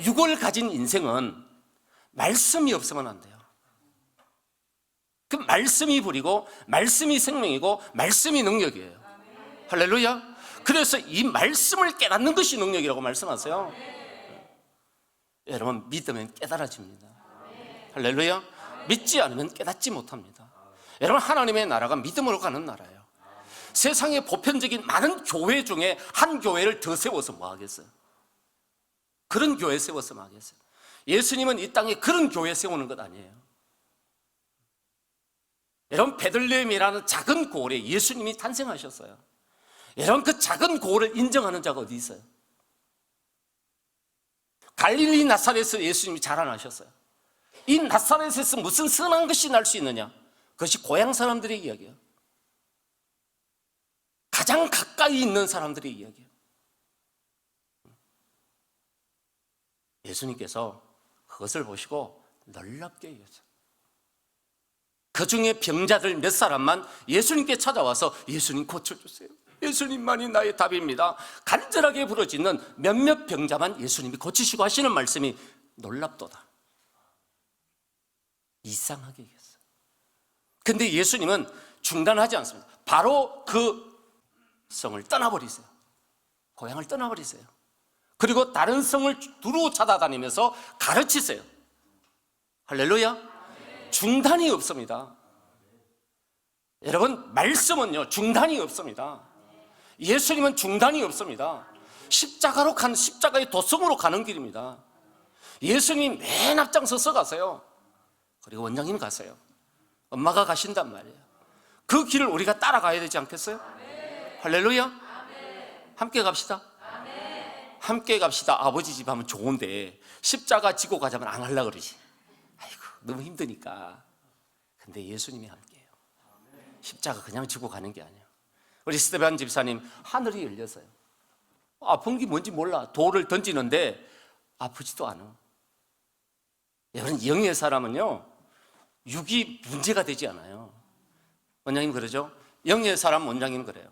육을 가진 인생은 말씀이 없으면 안 돼요. 그 말씀이 불이고 말씀이 생명이고 말씀이 능력이에요. 할렐루야. 그래서 이 말씀을 깨닫는 것이 능력이라고 말씀하세요. 여러분, 믿으면 깨달아집니다. 할렐루야. 믿지 않으면 깨닫지 못합니다. 여러분, 하나님의 나라가 믿음으로 가는 나라예요. 세상의 보편적인 많은 교회 중에 한 교회를 더 세워서 뭐 하겠어요? 그런 교회 세워서 뭐 하겠어요? 예수님은 이 땅에 그런 교회 세우는 것 아니에요. 여러분, 베들레헴이라는 작은 고을에 예수님이 탄생하셨어요. 여러분, 그 작은 고을을 인정하는 자가 어디 있어요? 갈릴리 나사렛에서 예수님이 자라나셨어요. 이 나사렛에서 무슨 선한 것이 날 수 있느냐? 그것이 고향 사람들의 이야기예요. 가장 가까이 있는 사람들의 이야기예요. 예수님께서 그것을 보시고 놀랍게 얘기했어요. 그 중에 병자들 몇 사람만 예수님께 찾아와서 예수님 고쳐주세요. 예수님만이 나의 답입니다. 간절하게 부르짖는 몇몇 병자만 예수님이 고치시고 하시는 말씀이 놀랍도다. 이상하게 얘기했어요. 근데 예수님은 중단하지 않습니다. 바로 그 성을 떠나버리세요. 고향을 떠나버리세요. 그리고 다른 성을 두루 찾아다니면서 가르치세요. 할렐루야. 중단이 없습니다. 여러분, 말씀은요 중단이 없습니다. 예수님은 중단이 없습니다. 십자가로 가는, 십자가의 도성으로 가는 길입니다. 예수님 맨 앞장서서 가세요. 그리고 원장님 가세요. 엄마가 가신단 말이에요. 그 길을 우리가 따라가야 되지 않겠어요? 할렐루야. 함께 갑시다. 함께 갑시다. 아버지 집 하면 좋은데 십자가 지고 가자면 안 하려고 그러지. 아이고, 너무 힘드니까. 근데 예수님이 함께해요. 십자가 그냥 지고 가는 게 아니에요. 우리 스테반 집사님, 하늘이 열렸어요. 아픈 게 뭔지 몰라. 돌을 던지는데 아프지도 않아. 여러분, 영의 사람은요 육이 문제가 되지 않아요. 원장님 그러죠? 영의 사람 원장님 그래요.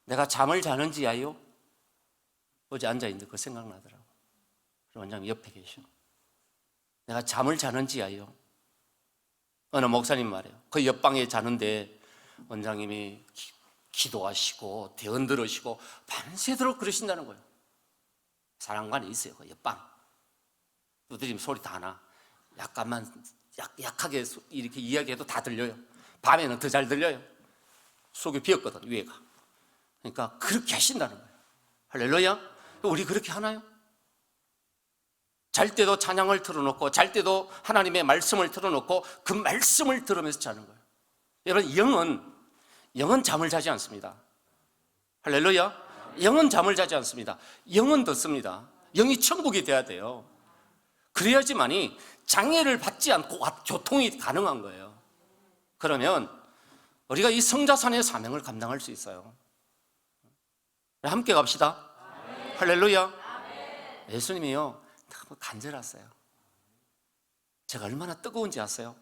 내가 잠을 자는지 아요? 어제 앉아있는데 그 생각나더라고. 원장님 옆에 계셔. 내가 잠을 자는지 아요? 어느 목사님 말이에요. 그 옆방에 자는데 원장님이 기도하시고 대언 들으시고 밤새도록 그러신다는 거예요. 사랑관이 있어요. 그 옆방 두드리면 소리 다 나. 약간만 약하게 이렇게 이야기해도 다 들려요. 밤에는 더 잘 들려요. 속이 비었거든, 위에가. 그러니까 그렇게 하신다는 거예요. 할렐루야. 우리 그렇게 하나요? 잘 때도 찬양을 틀어놓고 잘 때도 하나님의 말씀을 틀어놓고 그 말씀을 들으면서 자는 거예요. 여러분, 영은 잠을 자지 않습니다. 할렐루야. 영은 잠을 자지 않습니다. 영은 듣습니다. 영이 천국이 돼야 돼요. 그래야지만이 장애를 받지 않고 교통이 가능한 거예요. 그러면 우리가 이 성자산의 사명을 감당할 수 있어요. 함께 갑시다. 할렐루야. 예수님이요 너무 간절하세요. 제가 얼마나 뜨거운지 아세요?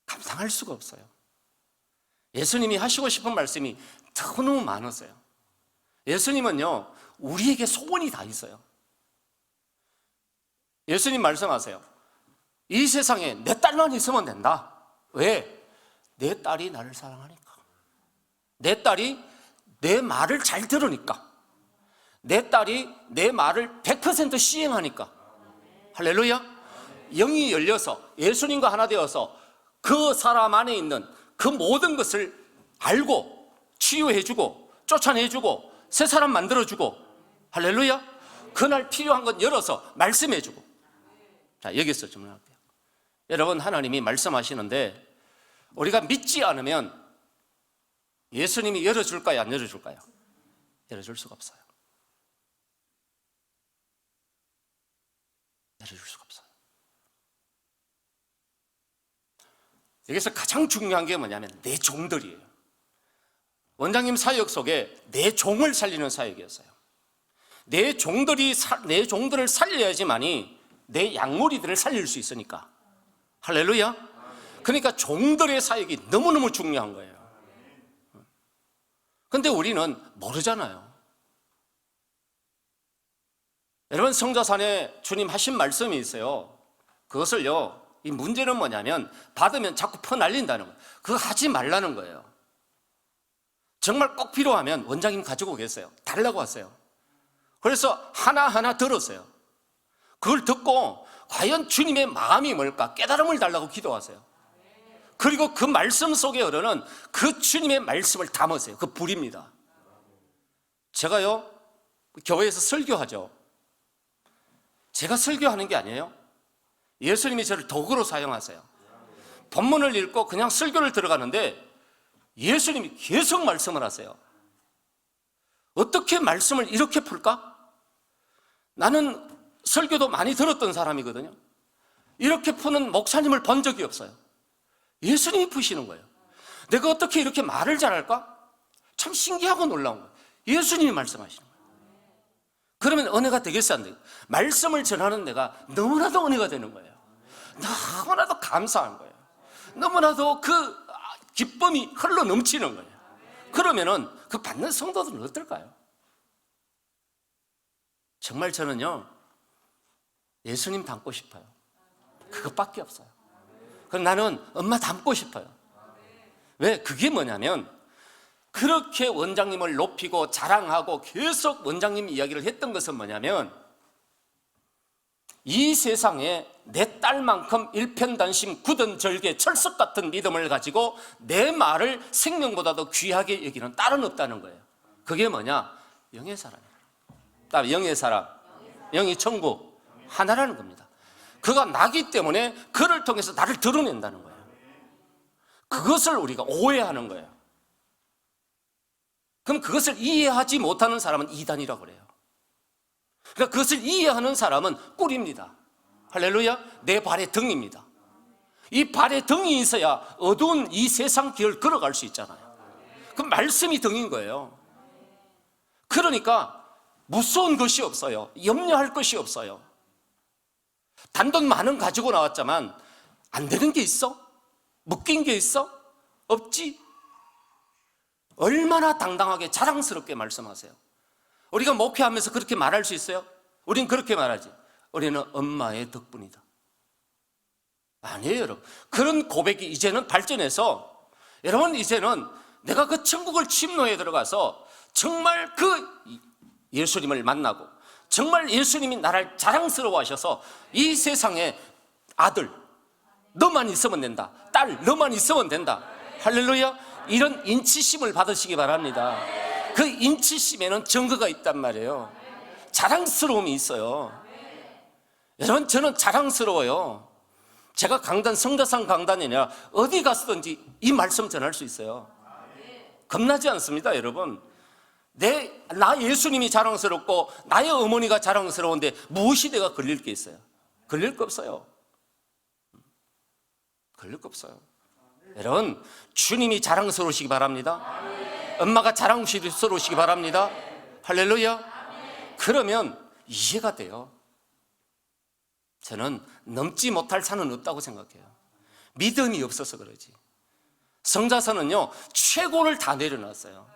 감당할 수가 없어요. 예수님이 하시고 싶은 말씀이 너무 많으세요. 예수님은요 우리에게 소원이 다 있어요. 예수님 말씀하세요. 이 세상에 내 딸만 있으면 된다. 왜? 내 딸이 나를 사랑하니까. 내 딸이 내 말을 잘 들으니까. 내 딸이 내 말을 100% 시행하니까. 할렐루야. 영이 열려서 예수님과 하나 되어서 그 사람 안에 있는 그 모든 것을 알고 치유해주고 쫓아내주고 새 사람 만들어주고. 할렐루야. 그날 필요한 건 열어서 말씀해주고. 자, 여기서 좀 할게요. 여러분, 하나님이 말씀하시는데 우리가 믿지 않으면 예수님이 열어줄까요? 안 열어줄까요? 열어줄 수가 없어요. 열어줄 수가 없어요. 여기서 가장 중요한 게 뭐냐면 내 종들이에요. 원장님 사역 속에 내 종을 살리는 사역이었어요. 내 종들을 살려야지만이 내 양무리들을 살릴 수 있으니까. 할렐루야. 그러니까 종들의 사역이 너무너무 중요한 거예요. 근데 우리는 모르잖아요. 여러분, 성자산에 주님 하신 말씀이 있어요. 그것을요, 이 문제는 뭐냐면 받으면 자꾸 퍼날린다는 거예요. 그거 하지 말라는 거예요. 정말 꼭 필요하면 원장님 가지고 계세요. 달라고 하세요. 그래서 하나하나 들었어요. 그걸 듣고 과연 주님의 마음이 뭘까 깨달음을 달라고 기도하세요. 그리고 그 말씀 속에 흐르는 그 주님의 말씀을 담으세요. 그 불입니다. 제가요, 교회에서 설교하죠. 제가 설교하는 게 아니에요. 예수님이 저를 도구로 사용하세요. 본문을 읽고 그냥 설교를 들어가는데 예수님이 계속 말씀을 하세요. 어떻게 말씀을 이렇게 풀까? 나는 설교도 많이 들었던 사람이거든요. 이렇게 푸는 목사님을 본 적이 없어요. 예수님이 푸시는 거예요. 내가 어떻게 이렇게 말을 잘할까? 참 신기하고 놀라운 거예요. 예수님이 말씀하시는 거예요. 그러면 은혜가 되겠어, 안 돼요? 말씀을 전하는 내가 너무나도 은혜가 되는 거예요. 너무나도 감사한 거예요. 너무나도 그 기쁨이 흘러 넘치는 거예요. 그러면은 그 받는 성도들은 어떨까요? 정말 저는요, 예수님 닮고 싶어요. 그것밖에 없어요. 그럼 나는 엄마 닮고 싶어요. 왜? 그게 뭐냐면 그렇게 원장님을 높이고 자랑하고 계속 원장님 이야기를 했던 것은 뭐냐면 이 세상에 내 딸만큼 일편단심 굳은 절개 철석 같은 믿음을 가지고 내 말을 생명보다도 귀하게 여기는 딸은 없다는 거예요. 그게 뭐냐? 영의 사람이에요. 영의 사람, 영이 천국 하나라는 겁니다. 그가 나기 때문에 그를 통해서 나를 드러낸다는 거예요. 그것을 우리가 오해하는 거예요. 그럼 그것을 이해하지 못하는 사람은 이단이라고 그래요. 그러니까 그것을 이해하는 사람은 꿀입니다. 할렐루야. 내 발의 등입니다. 이 발의 등이 있어야 어두운 이 세상 길을 걸어갈 수 있잖아요. 그 말씀이 등인 거예요. 그러니까 무서운 것이 없어요. 염려할 것이 없어요. 단돈 많은 가지고 나왔지만 안 되는 게 있어? 묶인 게 있어? 없지. 얼마나 당당하게 자랑스럽게 말씀하세요. 우리가 목회하면서 그렇게 말할 수 있어요? 우린 그렇게 말하지. 우리는 엄마의 덕분이다. 아니에요, 여러분. 그런 고백이 이제는 발전해서 여러분, 이제는 내가 그 천국을 침노에 들어가서 정말 그 예수님을 만나고 정말 예수님이 나를 자랑스러워 하셔서 이 세상에 아들 너만 있으면 된다, 딸 너만 있으면 된다, 할렐루야, 이런 인치심을 받으시기 바랍니다. 그 인치심에는 증거가 있단 말이에요. 자랑스러움이 있어요. 여러분, 저는 자랑스러워요. 제가 강단, 성자산 강단이 아니라 어디 갔든지 이 말씀 전할 수 있어요. 겁나지 않습니다, 여러분. 나 예수님이 자랑스럽고 나의 어머니가 자랑스러운데 무엇이 내가 걸릴 게 있어요? 걸릴 거 없어요. 걸릴 거 없어요. 여러분, 주님이 자랑스러우시기 바랍니다. 엄마가 자랑스러우시기 바랍니다. 할렐루야. 그러면 이해가 돼요. 저는 넘지 못할 산은 없다고 생각해요. 믿음이 없어서 그러지. 성자서는요, 최고를 다 내려놨어요.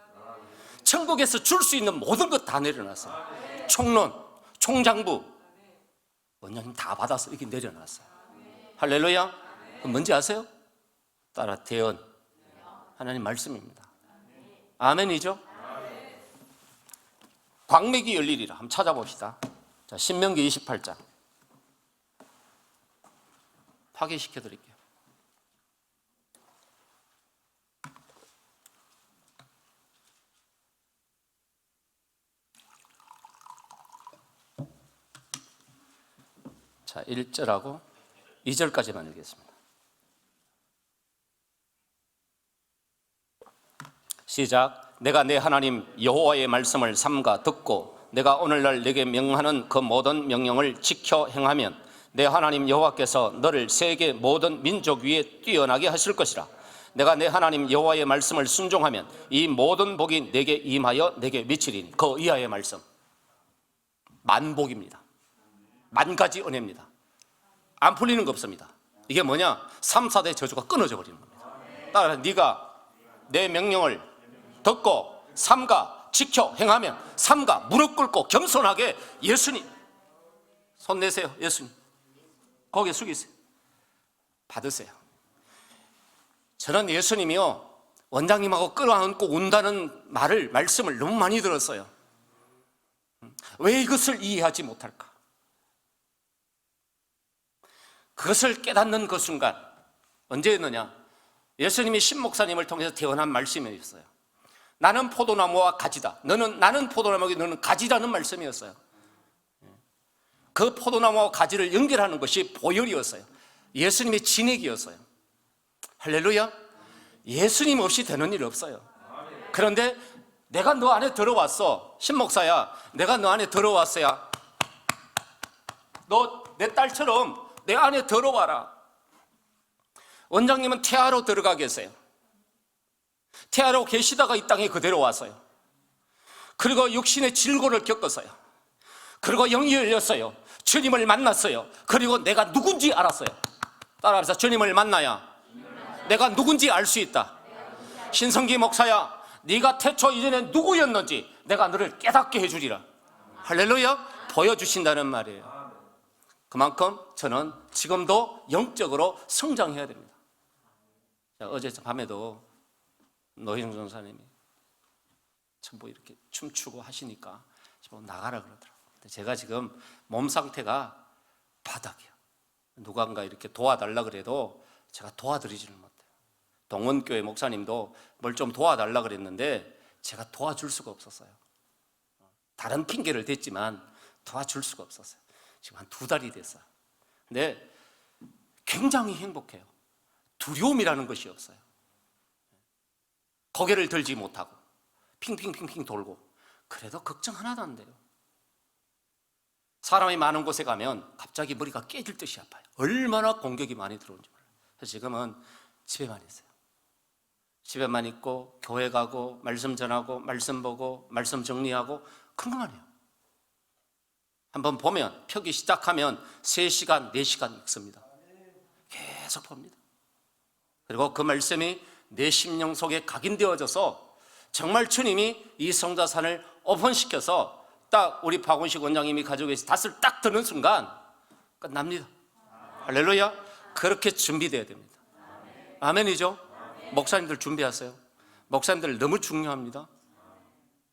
천국에서 줄 수 있는 모든 것 다 내려놨어요. 총론, 총장부, 원장님 다 받아서 이렇게 내려놨어요. 할렐루야. 그럼 뭔지 아세요? 따라 대언, 하나님 말씀입니다. 아멘이죠? 광맥이 열리리라. 한번 찾아봅시다. 자, 신명기 28장 파괴시켜 드릴게요. 자, 1절하고 2절까지만 읽겠습니다. 시작. 내가 내 하나님 여호와의 말씀을 삼가 듣고 내가 오늘날 내게 명하는 그 모든 명령을 지켜 행하면 내 하나님 여호와께서 너를 세계 모든 민족 위에 뛰어나게 하실 것이라. 내가 내 하나님 여호와의 말씀을 순종하면 이 모든 복이 내게 임하여 내게 미치리니. 그 이하의 말씀 만복입니다. 만 가지 은혜입니다. 안 풀리는 거 없습니다. 이게 뭐냐? 3, 4대 저주가 끊어져 버리는 겁니다. 따라서 네가 내 명령을 듣고 삼가 지켜 행하면, 삼가 무릎 꿇고 겸손하게 예수님 손 내세요. 예수님 고개 숙이세요. 받으세요. 저는 예수님이요 원장님하고 끌어안고 운다는 말씀을 너무 많이 들었어요. 왜 이것을 이해하지 못할까? 그것을 깨닫는 그 순간 언제였느냐? 예수님이 신목사님을 통해서 태어난 말씀이었어요. 나는 포도나무와 가지다. 나는 포도나무이고 너는 가지라는 말씀이었어요. 그 포도나무와 가지를 연결하는 것이 보혈이었어요. 예수님의 진액이었어요. 할렐루야. 예수님 없이 되는 일이 없어요. 그런데 내가 너 안에 들어왔어. 신목사야, 내가 너 안에 들어왔어야 너 내 딸처럼 내 안에 들어와라. 원장님은 태아로 들어가 계세요. 태아로 계시다가 이 땅에 그대로 왔어요. 그리고 육신의 질고를 겪었어요. 그리고 영이 열렸어요. 주님을 만났어요. 그리고 내가 누군지 알았어요. 따라하면서 주님을 만나야 내가 누군지 알 수 있다. 신성기 목사야, 네가 태초 이전에 누구였는지 내가 너를 깨닫게 해주리라. 할렐루야. 보여주신다는 말이에요. 그만큼 저는 지금도 영적으로 성장해야 됩니다. 어제 밤에도 노희정 전사님이 전부 이렇게 춤추고 하시니까 나가라 그러더라고요. 제가 지금 몸 상태가 바닥이야. 누군가 이렇게 도와달라 그래도 제가 도와드리지는 못해요. 동원교회 목사님도 뭘 좀 도와달라 그랬는데 제가 도와줄 수가 없었어요. 다른 핑계를 댔지만 도와줄 수가 없었어요. 지금 한 2달이 됐어요. 근데 굉장히 행복해요. 두려움이라는 것이 없어요. 고개를 들지 못하고 핑핑핑핑 돌고 그래도 걱정 하나도 안 돼요. 사람이 많은 곳에 가면 갑자기 머리가 깨질 듯이 아파요. 얼마나 공격이 많이 들어오는지 몰라요. 그래서 지금은 집에만 있어요. 집에만 있고 교회 가고 말씀 전하고 말씀 보고 말씀 정리하고 그것만 해요. 한번 보면 펴기 시작하면 3시간, 4시간 읽습니다. 계속 봅니다. 그리고 그 말씀이 내 심령 속에 각인되어져서 정말 주님이 이 성자산을 오픈시켜서 딱 우리 박원식 원장님이 가지고 계신 닷을 딱 드는 순간 끝납니다. 할렐루야. 그렇게 준비되어야 됩니다. 아멘이죠? 목사님들 준비하세요. 목사님들 너무 중요합니다.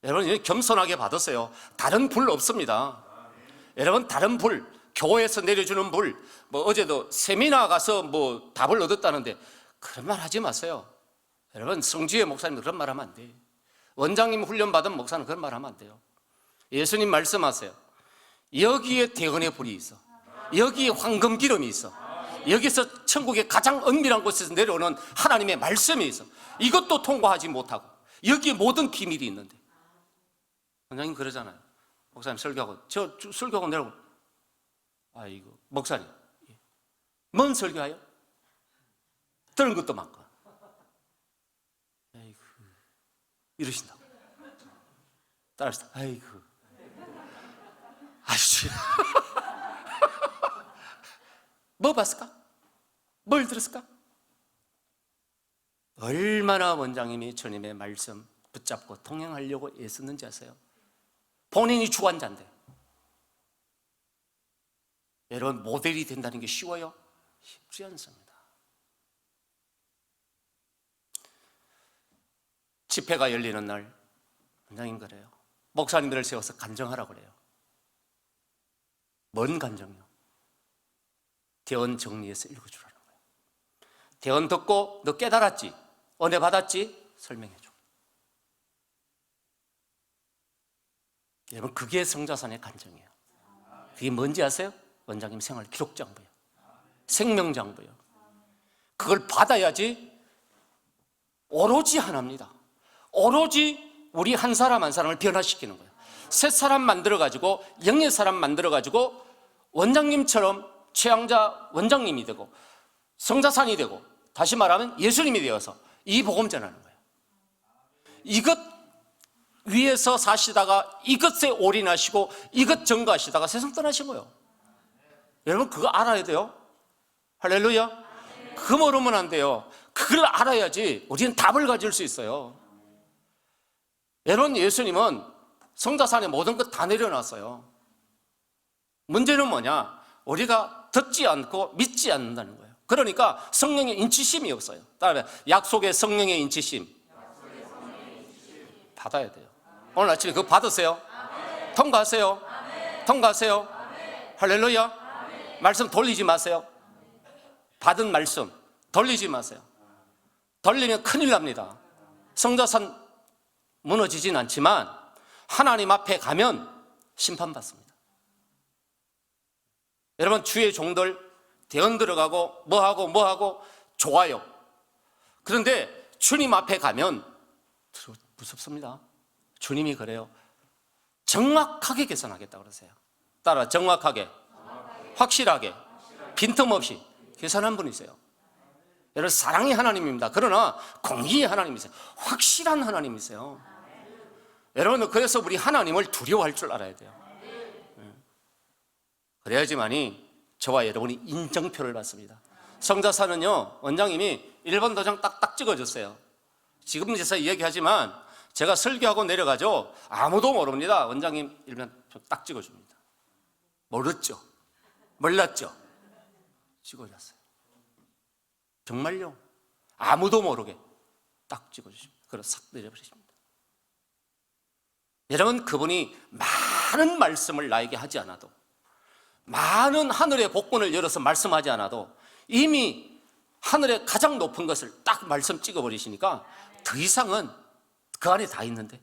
여러분 겸손하게 받으세요. 다른 불 없습니다. 여러분 다른 불, 교회에서 내려주는 불, 어제도 세미나 가서 답을 얻었다는데 그런 말 하지 마세요. 여러분 성지의 목사님 그런 말 하면 안 돼요. 원장님 훈련받은 목사는 그런 말 하면 안 돼요. 예수님 말씀하세요. 여기에 대언의 불이 있어. 여기에 황금 기름이 있어. 여기서 천국의 가장 은밀한 곳에서 내려오는 하나님의 말씀이 있어. 이것도 통과하지 못하고 여기에 모든 비밀이 있는데 원장님 그러잖아요. 목사님 설교하고 저 설교하고 내려오고 아이고 목사님 뭔 설교하여? 들은 것도 많고 아이고 이러신다고 따라서 아이고 아저씨 뭐 봤을까? 뭘 들었을까? 얼마나 원장님이 주님의 말씀 붙잡고 통행하려고 애쓰는지 아세요? 본인이 주관자인데 여러분 모델이 된다는 게 쉬워요? 쉽지 않습니다. 집회가 열리는 날 원장님 그래요. 목사님들을 세워서 간증하라고 그래요. 뭔 간증이요? 대언 정리해서 읽어주라는 거예요. 대언 듣고 너 깨달았지? 은혜 받았지? 설명해줘. 여러분 그게 성자산의 간증이에요. 그게 뭔지 아세요? 원장님 생활 기록장부예요. 생명장부예요. 그걸 받아야지 오로지 하나입니다. 오로지 우리 한 사람 한 사람을 변화시키는 거예요. 새 사람 만들어가지고 영의 사람 만들어가지고 원장님처럼 최양자 원장님이 되고 성자산이 되고 다시 말하면 예수님이 되어서 이 복음 전하는 거예요. 이것 위에서 사시다가 이것에 올인하시고 이것 전가하시다가 세상 떠나시고요. 여러분 그거 알아야 돼요. 할렐루야. 그거 모르면 안 돼요. 그걸 알아야지 우리는 답을 가질 수 있어요. 여러분 예수님은 성자산에 모든 것 다 내려놨어요. 문제는 뭐냐? 우리가 듣지 않고 믿지 않는다는 거예요. 그러니까 성령의 인치심이 없어요. 따라서 약속의 성령의 인치심 받아야 돼요. 오늘 아침에 그거 받으세요. 통과하세요. 통과하세요. 할렐루야. 말씀 돌리지 마세요. 받은 말씀 돌리지 마세요. 돌리면 큰일 납니다. 성자산 무너지진 않지만 하나님 앞에 가면 심판받습니다. 여러분, 주의 종들 대언 들어가고 뭐하고 좋아요. 그런데 주님 앞에 가면 무섭습니다. 주님이 그래요. 정확하게 계산하겠다고 그러세요. 따라 정확하게, 확실하게, 빈틈없이 계산한 분이세요. 여러분, 사랑의 하나님입니다. 그러나 공의의 하나님이세요. 확실한 하나님이세요. 여러분, 그래서 우리 하나님을 두려워할 줄 알아야 돼요. 그래야지만이 저와 여러분이 인정표를 받습니다. 성자사는요, 원장님이 1번 도장 딱딱 찍어줬어요. 지금 제가 이야기하지만 제가 설교하고 내려가죠. 아무도 모릅니다. 원장님 1번 딱 찍어줍니다. 모르죠? 몰랐죠? 찍어줬어요. 정말요. 아무도 모르게 딱 찍어주십니다. 그리고 싹 내려버리십니다. 여러분, 그분이 많은 말씀을 나에게 하지 않아도, 많은 하늘의 복권을 열어서 말씀하지 않아도 이미 하늘의 가장 높은 것을 딱 말씀 찍어버리시니까 더 이상은 그 안에 다 있는데,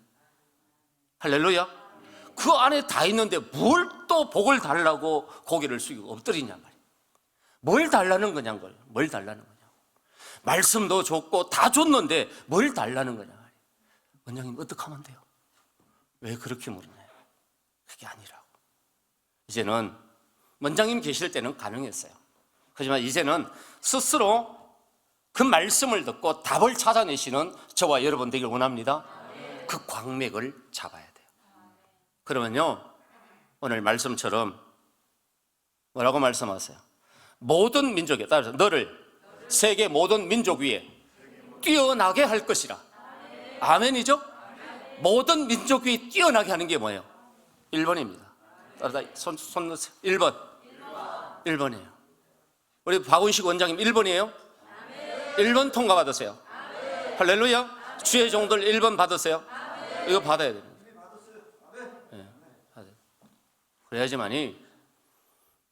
할렐루야. 그 안에 다 있는데 뭘 또 복을 달라고 고개를 숙이고 엎드리냐 말이에요. 뭘 달라는 거냐는 거예요. 뭘 달라는 거냐. 말씀도 줬고 다 줬는데 뭘 달라는 거냐 말이에요. 원장님, 어떡하면 돼요? 왜 그렇게 물으나요? 그게 아니라고. 이제는 원장님 계실 때는 가능했어요. 하지만 이제는 스스로 그 말씀을 듣고 답을 찾아내시는 저와 여러분 되길 원합니다. 그 광맥을 잡아야 돼요. 그러면요, 오늘 말씀처럼 뭐라고 말씀하세요? 모든 민족에 따라서 너를 세계 모든 민족 위에 뛰어나게 할 것이라. 아멘이죠? 모든 민족 위에 뛰어나게 하는 게 뭐예요? 1번입니다. 손 넣으세요. 1번이에요. 우리 박운식 원장님 1번이에요? 1번 통과 받으세요. 할렐루야. 주의 종들 1번 받으세요. 이거 받아야 됩니다. 네, 받아요. 그래야지만이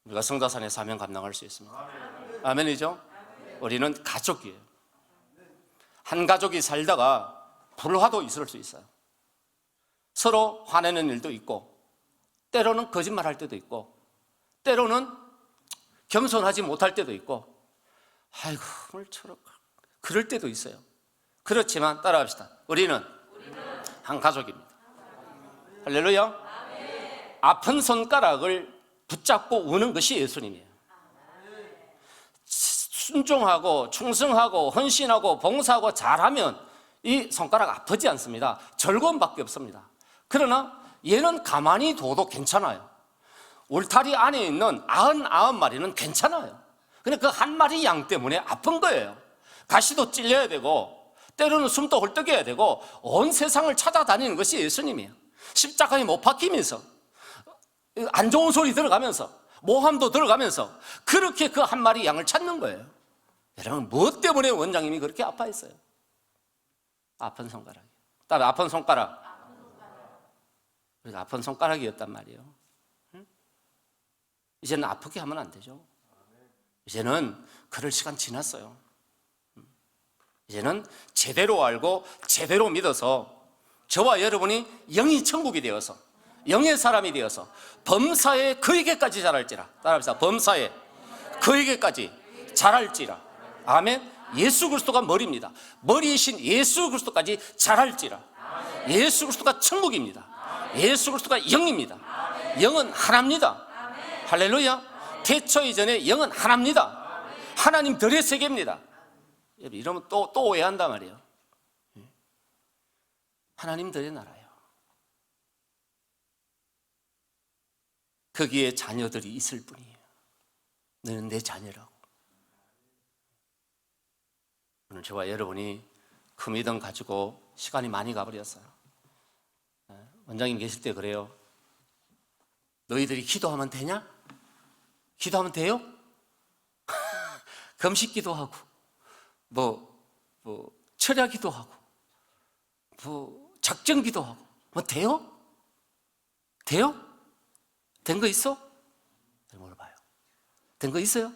우리가 성자산의 사명 감당할 수 있습니다. 아멘이죠? 우리는 가족이에요. 한 가족이 살다가 불화도 있을 수 있어요. 서로 화내는 일도 있고, 때로는 거짓말할 때도 있고, 때로는 겸손하지 못할 때도 있고, 아이고 오늘 저렇게 그럴 때도 있어요. 그렇지만 따라합시다. 우리는 한 가족입니다. 할렐루야. 아픈 손가락을 붙잡고 우는 것이 예수님이에요. 순종하고 충성하고 헌신하고 봉사하고 잘하면 이 손가락 아프지 않습니다. 즐거움밖에 없습니다. 그러나 얘는 가만히 둬도 괜찮아요. 울타리 안에 있는 99마리는 괜찮아요. 근데 그 한 마리 양 때문에 아픈 거예요. 가시도 찔려야 되고, 때로는 숨도 헐떡여야 되고, 온 세상을 찾아다니는 것이 예수님이에요. 십자가에 못 박히면서, 안 좋은 소리 들어가면서, 모함도 들어가면서 그렇게 그 한 마리 양을 찾는 거예요. 여러분, 무엇 때문에 원장님이 그렇게 아파했어요? 아픈 손가락이에요. 따라 아픈 손가락. 우리가 아픈 손가락이었단 말이에요. 이제는 아프게 하면 안 되죠. 이제는 그럴 시간 지났어요. 이제는 제대로 알고 제대로 믿어서 저와 여러분이 영이 천국이 되어서 영의 사람이 되어서 범사에 그에게까지 자랄지라. 따라합시다. 범사에 그에게까지 자랄지라. 아멘. 예수 그리스도가 머리입니다. 머리이신 예수 그리스도까지 자랄지라. 예수 그리스도가 천국입니다. 예수 그리스도가 영입니다. 영은 하나입니다. 할렐루야. 태초 이전에 영은 하나입니다. 하나님 들의 세계입니다. 이러면 또 오해한단 말이에요. 하나님 들의 나라예요. 거기에 자녀들이 있을 뿐이에요. 너는 내 자녀라고. 오늘 저와 여러분이 그 믿음 가지고 시간이 많이 가버렸어요. 원장님 계실 때 그래요. 너희들이 기도하면 되냐? 기도하면 돼요? 금식 기도하고 철야 기도하고 작정 기도하고 돼요? 돼요? 된 거 있어? 물어봐요. 된 거 있어요?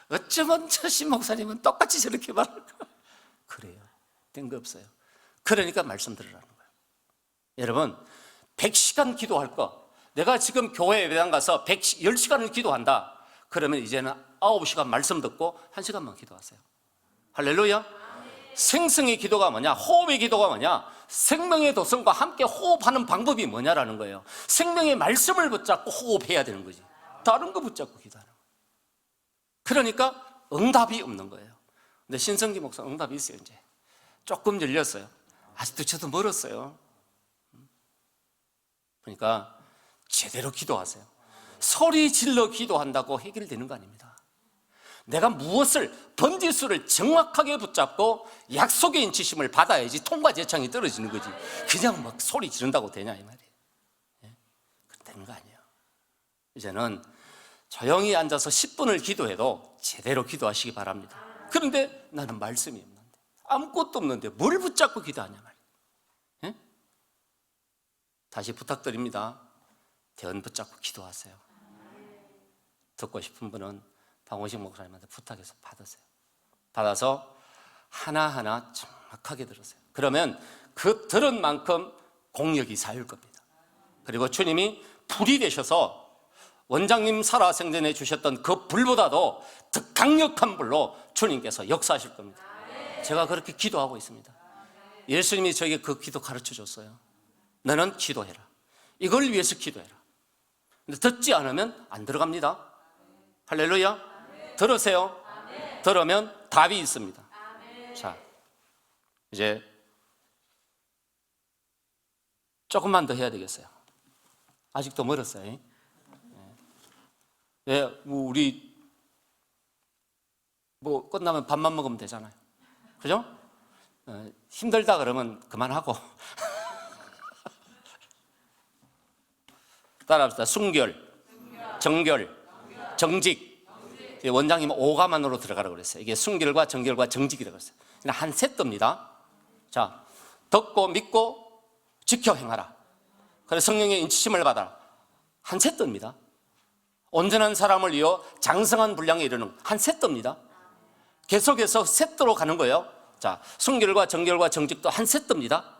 어쩌면 신 목사님은 똑같이 저렇게 말할까? 그래요. 된 거 없어요. 그러니까 말씀 들으라는 거예요. 여러분, 100시간 기도할 거, 내가 지금 교회 예배당 가서 10시간을 기도한다. 그러면 이제는 9시간 말씀 듣고 1시간만 기도하세요. 할렐루야. 생성의 기도가 뭐냐? 호흡의 기도가 뭐냐? 생명의 도성과 함께 호흡하는 방법이 뭐냐라는 거예요. 생명의 말씀을 붙잡고 호흡해야 되는 거지. 다른 거 붙잡고 기도하는 거예요. 그러니까 응답이 없는 거예요. 근데 신성기 목사 응답이 있어요. 이제 조금 열렸어요. 아직도 저도 멀었어요. 그러니까 제대로 기도하세요. 소리 질러 기도한다고 해결되는 거 아닙니다. 내가 무엇을 번지수를 정확하게 붙잡고 약속의 인치심을 받아야지 통과 제창이 떨어지는 거지. 그냥 막 소리 지른다고 되냐 이 말이에요. 그렇게 되는 거 아니에요. 이제는 조용히 앉아서 10분을 기도해도 제대로 기도하시기 바랍니다. 그런데 나는 말씀이 없는데, 아무것도 없는데 뭘 붙잡고 기도하냐 말이에요. 다시 부탁드립니다. 대언 붙잡고 기도하세요. 듣고 싶은 분은 박원식 목사님한테 부탁해서 받으세요. 받아서 하나하나 정확하게 들으세요. 그러면 그 들은 만큼 공력이 쌓일 겁니다. 그리고 주님이 불이 되셔서 원장님 살아생전에 주셨던 그 불보다도 더 강력한 불로 주님께서 역사하실 겁니다. 제가 그렇게 기도하고 있습니다. 예수님이 저에게 그 기도 가르쳐 줬어요. 너는 기도해라. 이걸 위해서 기도해라. 근데 듣지 않으면 안 들어갑니다. 할렐루야. 들으세요. 들으면 답이 있습니다. 자, 이제 조금만 더 해야 되겠어요. 아직도 멀었어요. 우리 끝나면 밥만 먹으면 되잖아요. 그죠? 힘들다 그러면 그만하고. 따라합시다. 순결, 정결, 정직. 원장님은 오가만으로 들어가라고 그랬어요. 이게 순결과 정결과 정직이라고 했어요. 그냥 한 세트입니다. 자, 듣고 믿고 지켜 행하라. 그래서 성령의 인치심을 받아라. 한 세트입니다. 온전한 사람을 이어 장성한 분량에 이르는 한 세트입니다. 계속해서 세트로 가는 거예요. 자, 순결과 정결과 정직도 한 세트입니다.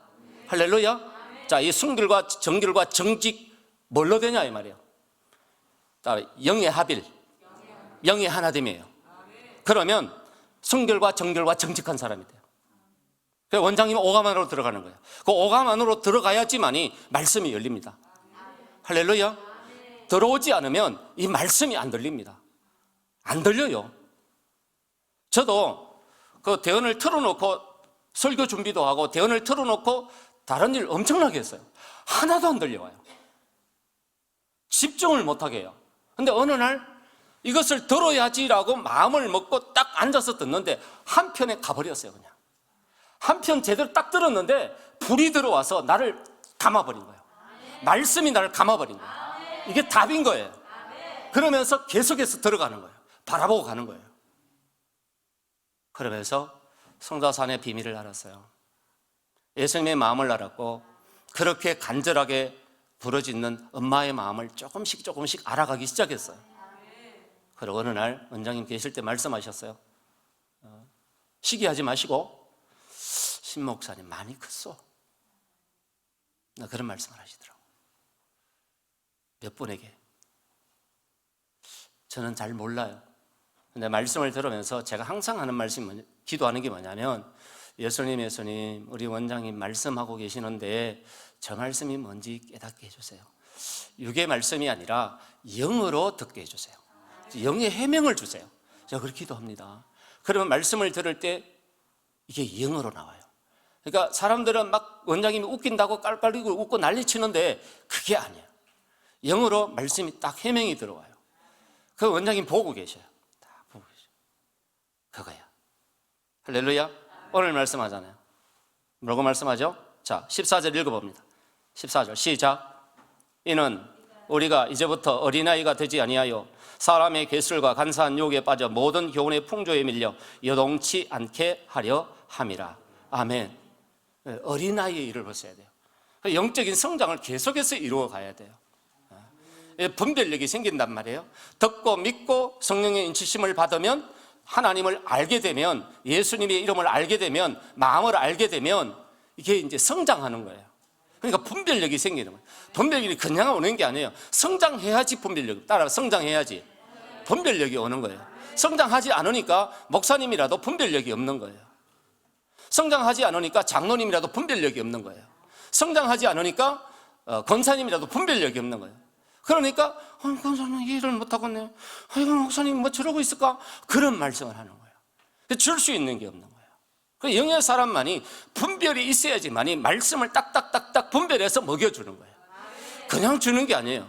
할렐루야. 자, 이 순결과 정결과 정직 뭘로 되냐 이 말이에요. 영의 합일, 영의 하나됨이에요. 그러면 순결과 정결과 정직한 사람이 돼요. 그래서 원장님은 오감 안으로 들어가는 거예요. 그 오감 안으로 들어가야지만이 말씀이 열립니다. 할렐루야. 들어오지 않으면 이 말씀이 안 들립니다. 안 들려요. 저도 그 대언을 틀어놓고 설교 준비도 하고 대언을 틀어놓고 다른 일 엄청나게 했어요. 하나도 안 들려와요. 집중을 못하게 해요. 근데 어느 날 이것을 들어야지라고 마음을 먹고 딱 앉아서 듣는데 한편에 가버렸어요. 그냥 한편 제대로 딱 들었는데 불이 들어와서 나를 감아버린 거예요. 말씀이 나를 감아버린 거예요. 이게 답인 거예요. 그러면서 계속해서 들어가는 거예요. 바라보고 가는 거예요. 그러면서 성자산의 비밀을 알았어요. 예수님의 마음을 알았고 그렇게 간절하게 부르짖는 엄마의 마음을 조금씩 알아가기 시작했어요. 그리고 어느 날 원장님 계실 때 말씀하셨어요. 시기하지 마시고 신 목사님 많이 컸어. 그런 말씀을 하시더라고요. 몇 분에게. 저는 잘 몰라요. 근데 말씀을 들으면서 제가 항상 하는 말씀이 기도하는 게 뭐냐면 예수님 우리 원장님 말씀하고 계시는데 저 말씀이 뭔지 깨닫게 해주세요. 육의 말씀이 아니라 영으로 듣게 해주세요. 영의 해명을 주세요. 제가 그렇게 기도합니다. 그러면 말씀을 들을 때 이게 영으로 나와요. 그러니까 사람들은 막 원장님이 웃긴다고 깔깔이고 웃고 난리치는데 그게 아니에요. 영으로 말씀이 딱 해명이 들어와요. 그 원장님 보고 계셔요. 다 보고 계셔요. 그거야. 할렐루야. 오늘 말씀하잖아요. 뭐라고 말씀하죠? 자, 14절 읽어봅니다. 14절 시작. 이는 우리가 이제부터 어린아이가 되지 아니하여 사람의 괴술과 간사한 유혹에 빠져 모든 교훈의 풍조에 밀려 여동치 않게 하려 함이라. 아멘. 어린아이의 일을 보셔야 돼요. 영적인 성장을 계속해서 이루어 가야 돼요. 분별력이 생긴단 말이에요. 듣고 믿고 성령의 인치심을 받으면, 하나님을 알게 되면, 예수님의 이름을 알게 되면, 마음을 알게 되면 이게 이제 성장하는 거예요. 그러니까 분별력이 생기는 거예요. 분별력이 그냥 오는 게 아니에요. 성장해야지 분별력, 따라 성장해야지 분별력이 오는 거예요. 성장하지 않으니까 목사님이라도 분별력이 없는 거예요. 성장하지 않으니까 장로님이라도 분별력이 없는 거예요. 성장하지 않으니까 권사님이라도 분별력이 없는 거예요. 그러니까 권사님 이해를 못하겠네, 아이고 목사님 뭐 저러고 있을까, 그런 말씀을 하는 거예요. 줄 수 있는 게 없는 거예요. 그 영의 사람만이 분별이 있어야지만이 말씀을 딱딱딱딱 분별해서 먹여주는 거예요. 그냥 주는 게 아니에요.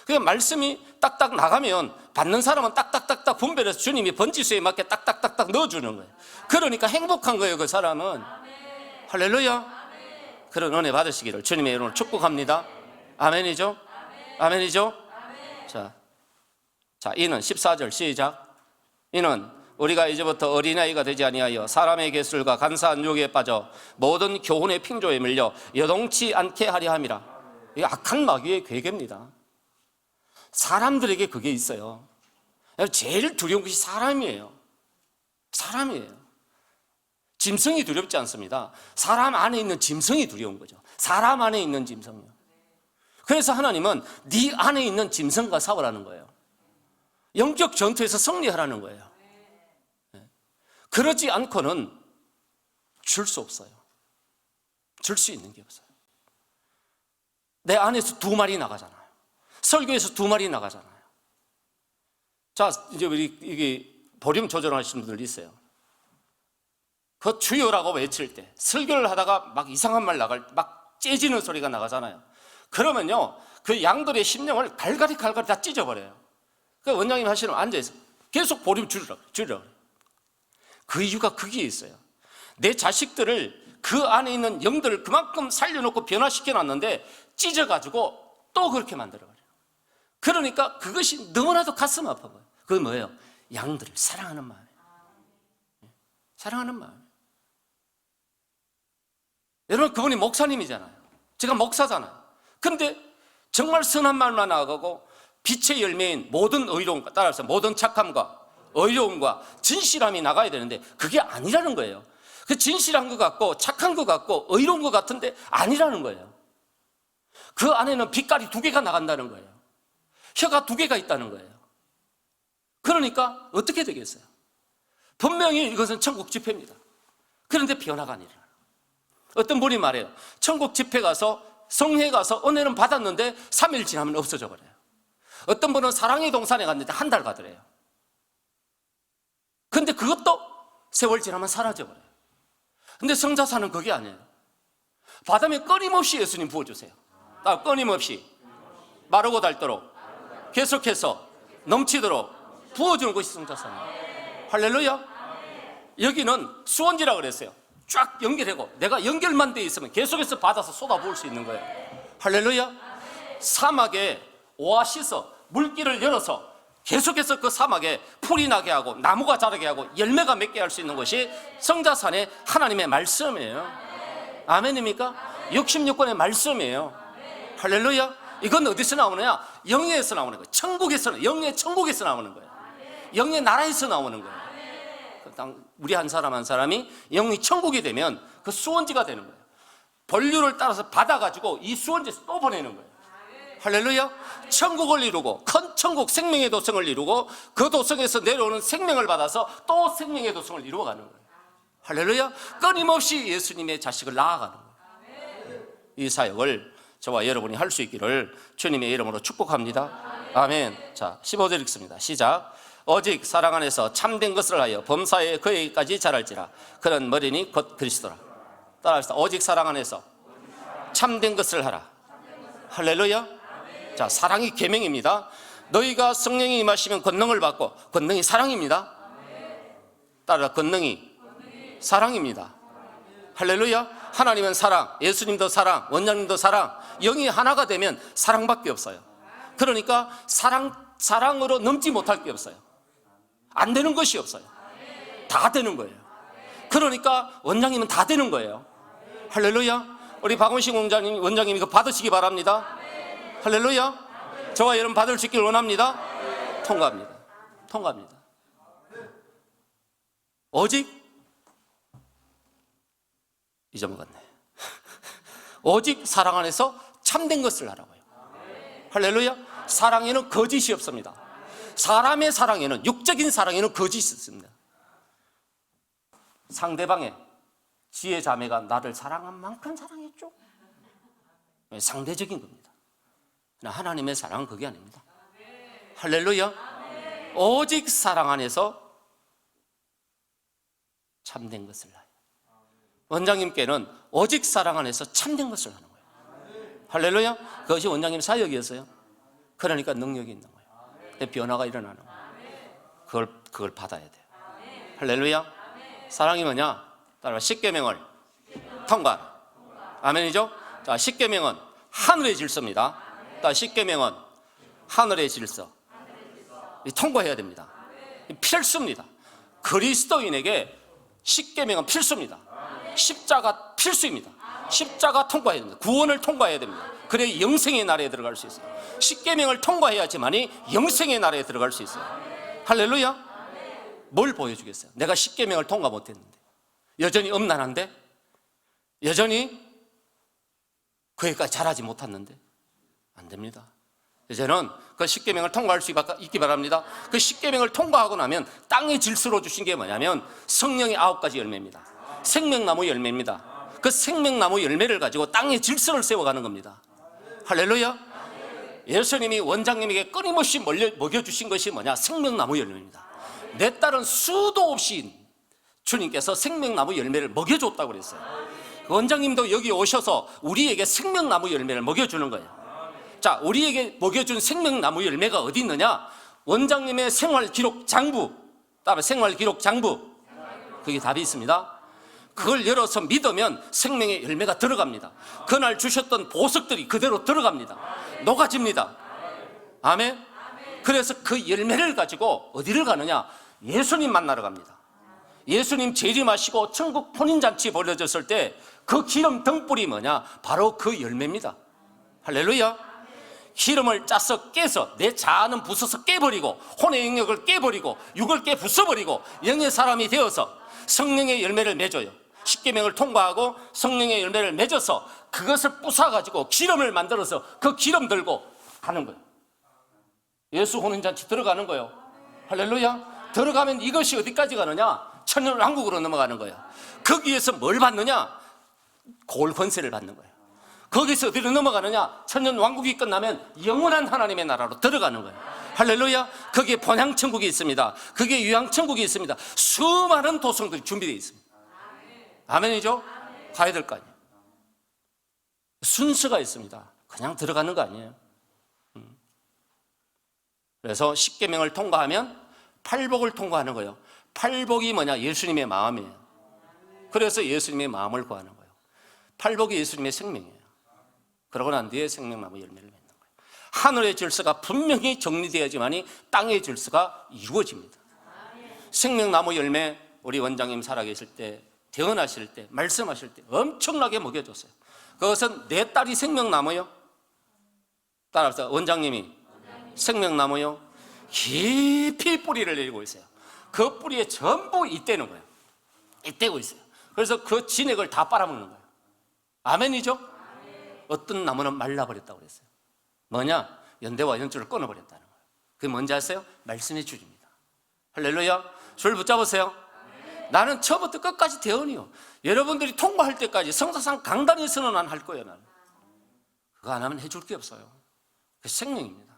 그 말씀이 딱딱 나가면 받는 사람은 딱딱딱딱 분별해서 주님이 번지수에 맞게 딱딱딱딱 넣어주는 거예요. 그러니까 행복한 거예요, 그 사람은. 할렐루야. 그런 은혜 받으시기를 주님의 이름으로 축복합니다. 아멘이죠? 아멘이죠? 자, 이는 14절 시작. 이는 우리가 이제부터 어린아이가 되지 아니하여 사람의 괴술과 간사한 유혹에 빠져 모든 교훈의 핑조에 밀려 여동치 않게 하려 함이라. 이게 악한 마귀의 괴계입니다. 사람들에게 그게 있어요. 제일 두려운 것이 사람이에요. 사람이에요. 짐승이 두렵지 않습니다. 사람 안에 있는 짐승이 두려운 거죠. 사람 안에 있는 짐승이요. 그래서 하나님은 네 안에 있는 짐승과 싸우라는 거예요. 영적 전투에서 승리하라는 거예요. 그러지 않고는 줄 수 없어요. 줄 수 있는 게 없어요. 내 안에서 2마리 나가잖아요. 설교에서 2마리 나가잖아요. 자, 이제 우리 이게 볼륨 조절하시는 분들 있어요. 그 주여라고 외칠 때 설교를 하다가 막 이상한 말 막 째지는 소리가 나가잖아요. 그러면요, 그 양들의 심령을 갈갈이 다 찢어버려요. 그 원장님 하시는 앉아있어 계속 볼륨 줄이라고. 그 이유가 거기에 있어요. 내 자식들을, 그 안에 있는 영들을 그만큼 살려놓고 변화시켜 놨는데 찢어가지고 또 그렇게 만들어버려요. 그러니까 그것이 너무나도 가슴 아파 보여요. 그게 뭐예요? 양들을 사랑하는 마음이에요. 사랑하는 마음. 여러분, 그분이 목사님이잖아요. 제가 목사잖아요. 그런데 정말 선한 말만 나가고 빛의 열매인 모든 의로움과, 따라서 모든 착함과 의로움과 진실함이 나가야 되는데 그게 아니라는 거예요. 그 진실한 것 같고 착한 것 같고 의로운 것 같은데 아니라는 거예요. 그 안에는 빛깔이 2개가 나간다는 거예요. 혀가 2개가 있다는 거예요. 그러니까 어떻게 되겠어요? 분명히 이것은 천국 집회입니다. 그런데 변화가 아니라, 어떤 분이 말해요. 천국 집회 가서, 성회 가서 은혜는 받았는데 3일 지나면 없어져 버려요. 어떤 분은 사랑의 동산에 갔는데 1달 가더래요. 근데 그것도 세월 지나면 사라져 버려요. 근데 성자사는 그게 아니에요. 받으면 끊임없이 예수님 부어주세요. 끊임없이 마르고 닳도록 계속해서 넘치도록 부어주는 것이 성자사입니다. 할렐루야. 여기는 수원지라 그랬어요. 쫙 연결하고 내가 연결만 돼 있으면 계속해서 받아서 쏟아부을 수 있는 거예요. 할렐루야. 사막에 오아시스, 물길을 열어서 계속해서 그 사막에 풀이 나게 하고 나무가 자라게 하고 열매가 맺게 할 수 있는 것이 성자산의 하나님의 말씀이에요. 아멘입니까? 66권의 말씀이에요. 할렐루야. 이건 어디서 나오느냐? 영예에서 나오는 거예요. 천국에서, 영예 천국에서 나오는 거예요. 영예 나라에서 나오는 거예요. 우리 한 사람 한 사람이 영이 천국이 되면 그 수원지가 되는 거예요. 본류를 따라서 받아가지고 이 수원지에서 또 보내는 거예요. 할렐루야. 천국을 이루고 큰 천국 생명의 도성을 이루고 그 도성에서 내려오는 생명을 받아서 또 생명의 도성을 이루어가는 거예요. 할렐루야. 끊임없이 예수님의 자식을 낳아가는 거예요. 이 사역을 저와 여러분이 할 수 있기를 주님의 이름으로 축복합니다. 아멘. 자, 15절 읽습니다. 시작. 오직 사랑 안에서 참된 것을 하여 범사에 그에게까지 자랄지라. 그는 머리니 곧 그리스도라. 따라합시다. 오직 사랑 안에서 참된 것을 하라. 할렐루야. 자, 사랑이 계명입니다. 너희가 성령이 임하시면 권능을 받고, 권능이 사랑입니다. 따라, 권능이 사랑입니다. 할렐루야. 하나님은 사랑, 예수님도 사랑, 원장님도 사랑. 영이 하나가 되면 사랑밖에 없어요. 그러니까 사랑으로 넘지 못할 게 없어요. 안 되는 것이 없어요. 다 되는 거예요. 그러니까 원장님은 다 되는 거예요. 할렐루야. 우리 박원식 원장님 이거 받으시기 바랍니다. 할렐루야. 저와 여러분 받을 수 있기를 원합니다. 통과합니다. 오직 잊어먹었네. 오직 사랑 안에서 참된 것을 하라고요. 할렐루야. 사랑에는 거짓이 없습니다. 사람의 사랑에는, 육적인 사랑에는 거짓이 있습니다. 상대방의 지혜 자매가 나를 사랑한 만큼 사랑했죠. 상대적인 겁니다. 하나님의 사랑은 그게 아닙니다. 할렐루야. 오직 사랑 안에서 참된 것을 하요. 원장님께는 오직 사랑 안에서 참된 것을 하는 거예요. 할렐루야. 그것이 원장님 사역이었어요. 그러니까 능력이 있는 거예요. 변화가 일어나는 거예요. 그걸 받아야 돼요. 할렐루야. 사랑이 뭐냐? 따라 10계명을 통과. 아멘이죠? 자, 10계명은 하늘의 질서입니다. 자, 10계명은 하늘의 질서. 통과해야 됩니다. 필수입니다. 그리스도인에게 10계명은 필수입니다. 십자가 필수입니다. 십자가 통과해야 됩니다. 구원을 통과해야 됩니다. 그래야 영생의 나라에 들어갈 수 있어요. 10계명을 통과해야지만이 영생의 나라에 들어갈 수 있어요. 할렐루야. 뭘 보여주겠어요? 내가 10계명을 통과 못했는데, 여전히 음란한데, 여전히 거기까지 잘하지 못했는데 안 됩니다. 이제는 그 10계명을 통과할 수 있기 바랍니다. 그 10계명을 통과하고 나면 땅의 질서로 주신 게 뭐냐면 성령의 9가지 열매입니다. 생명나무 열매입니다. 그 생명나무 열매를 가지고 땅의 질서를 세워가는 겁니다. 할렐루야. 예수님이 원장님에게 끊임없이 먹여주신 것이 뭐냐? 생명나무 열매입니다. 내 딸은 수도 없이 주님께서 생명나무 열매를 먹여줬다고 그랬어요. 원장님도 여기 오셔서 우리에게 생명나무 열매를 먹여주는 거예요. 자, 우리에게 먹여준 생명나무 열매가 어디 있느냐? 원장님의 생활기록 장부, 따라 생활기록 장부, 그게 답이 있습니다. 그걸 열어서 믿으면 생명의 열매가 들어갑니다. 그날 주셨던 보석들이 그대로 들어갑니다. 녹아집니다. 아멘. 그래서 그 열매를 가지고 어디를 가느냐? 예수님 만나러 갑니다. 예수님 재림하시고 천국 혼인잔치 벌어졌을 때 그 기름 등불이 뭐냐? 바로 그 열매입니다. 할렐루야. 기름을 짜서 깨서 내 자아는 부숴서 깨버리고 혼의 영역을 깨버리고 육을 깨 부숴버리고 영의 사람이 되어서 성령의 열매를 맺어요. 10계명을 통과하고 성령의 열매를 맺어서 그것을 부숴가지고 기름을 만들어서 그 기름 들고 가는 거예요. 예수 혼인잔치 들어가는 거예요. 할렐루야. 들어가면 이것이 어디까지 가느냐? 천년왕국으로 넘어가는 거예요. 거기에서 뭘 받느냐? 고을 권세를 받는 거예요. 거기서 어디로 넘어가느냐? 천년왕국이 끝나면 영원한 하나님의 나라로 들어가는 거예요. 할렐루야. 거기에 본향천국이 있습니다. 거기에 유향천국이 있습니다. 수많은 도성들이 준비되어 있습니다. 아멘이죠? 가야 될 거 아니에요. 순서가 있습니다. 그냥 들어가는 거 아니에요. 그래서 10계명을 통과하면 팔복을 통과하는 거예요. 팔복이 뭐냐? 예수님의 마음이에요. 그래서 예수님의 마음을 구하는 거예요. 팔복이 예수님의 생명이에요. 그러고 난 뒤에 생명나무 열매를 맺는 거예요. 하늘의 질서가 분명히 정리되어야지만이 땅의 질서가 이루어집니다. 생명나무 열매, 우리 원장님 살아계실 때, 태어나실 때, 말씀하실 때 엄청나게 먹여줬어요. 그것은 내 딸이 생명나무요. 따라서 원장님이 생명나무요. 깊이 뿌리를 내리고 있어요. 그 뿌리에 전부 잇대는 거예요. 잇대고 있어요. 그래서 그 진액을 다 빨아먹는 거예요. 아멘이죠? 어떤 나무는 말라버렸다고 그랬어요. 뭐냐? 연대와 연줄을 끊어버렸다는 거예요. 그게 뭔지 아세요? 말씀의 줄입니다. 할렐루야. 줄 붙잡으세요. 나는 처음부터 끝까지 대언이요. 여러분들이 통과할 때까지 성사상 강단에서는 난 할 거예요. 나는 그거 안 하면 해줄 게 없어요. 그 생명입니다.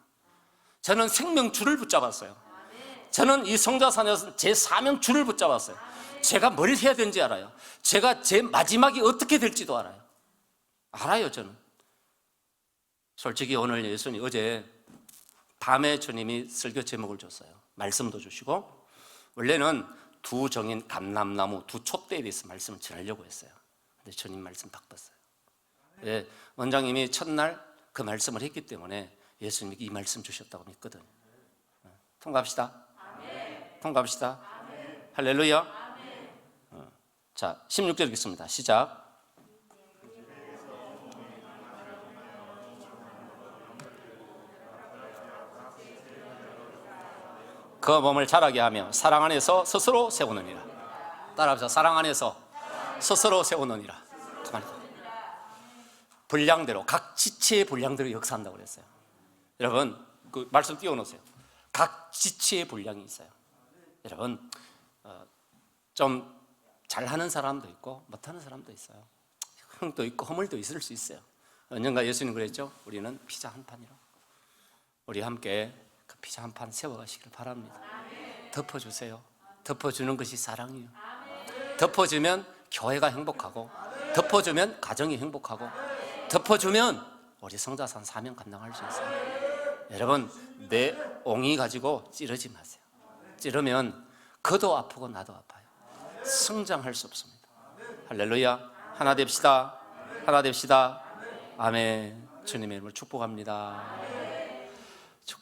저는 생명줄을 붙잡았어요. 저는 이 성자산에서 제 사명 줄을 붙잡았어요. 제가 뭘 해야 되는지 알아요. 제가 제 마지막이 어떻게 될지도 알아요. 저는. 솔직히 오늘 예수님, 어제 밤에 주님이 설교 제목을 줬어요. 말씀도 주시고, 원래는 두 정인 감람나무 두 촛대에 대해서 말씀을 전하려고 했어요. 근데 주님 말씀 바꿨어요. 예, 원장님이 첫날 그 말씀을 했기 때문에 예수님이 이 말씀 주셨다고 믿거든요. 통과합시다. 통과합시다. 할렐루야. 자, 16절 읽겠습니다. 시작. 그 몸을 자라게 하며 사랑 안에서 스스로 세우느니라. 따라합시다. 사랑 안에서 스스로 세우느니라. 가만히 분량대로, 각 지체의 분량대로 역사한다고 그랬어요. 여러분, 그 말씀 띄워놓으세요. 각 지체의 분량이 있어요. 여러분, 좀 잘하는 사람도 있고 못하는 사람도 있어요. 흥도 있고 허물도 있을 수 있어요. 언젠가 예수님 그랬죠. 우리는 피자 한 판이라고. 우리 함께 그 피자 한 판 세워가시길 바랍니다. 덮어주세요. 덮어주는 것이 사랑이에요. 덮어주면 교회가 행복하고, 덮어주면 가정이 행복하고, 덮어주면 우리 성자산 사명 감당할 수 있어요. 여러분, 내 옹이 가지고 찌르지 마세요. 찌르면 그도 아프고 나도 아파요. 성장할 수 없습니다. 할렐루야. 하나 됩시다. 하나 됩시다. 아멘. 주님의 이름으로 축복합니다.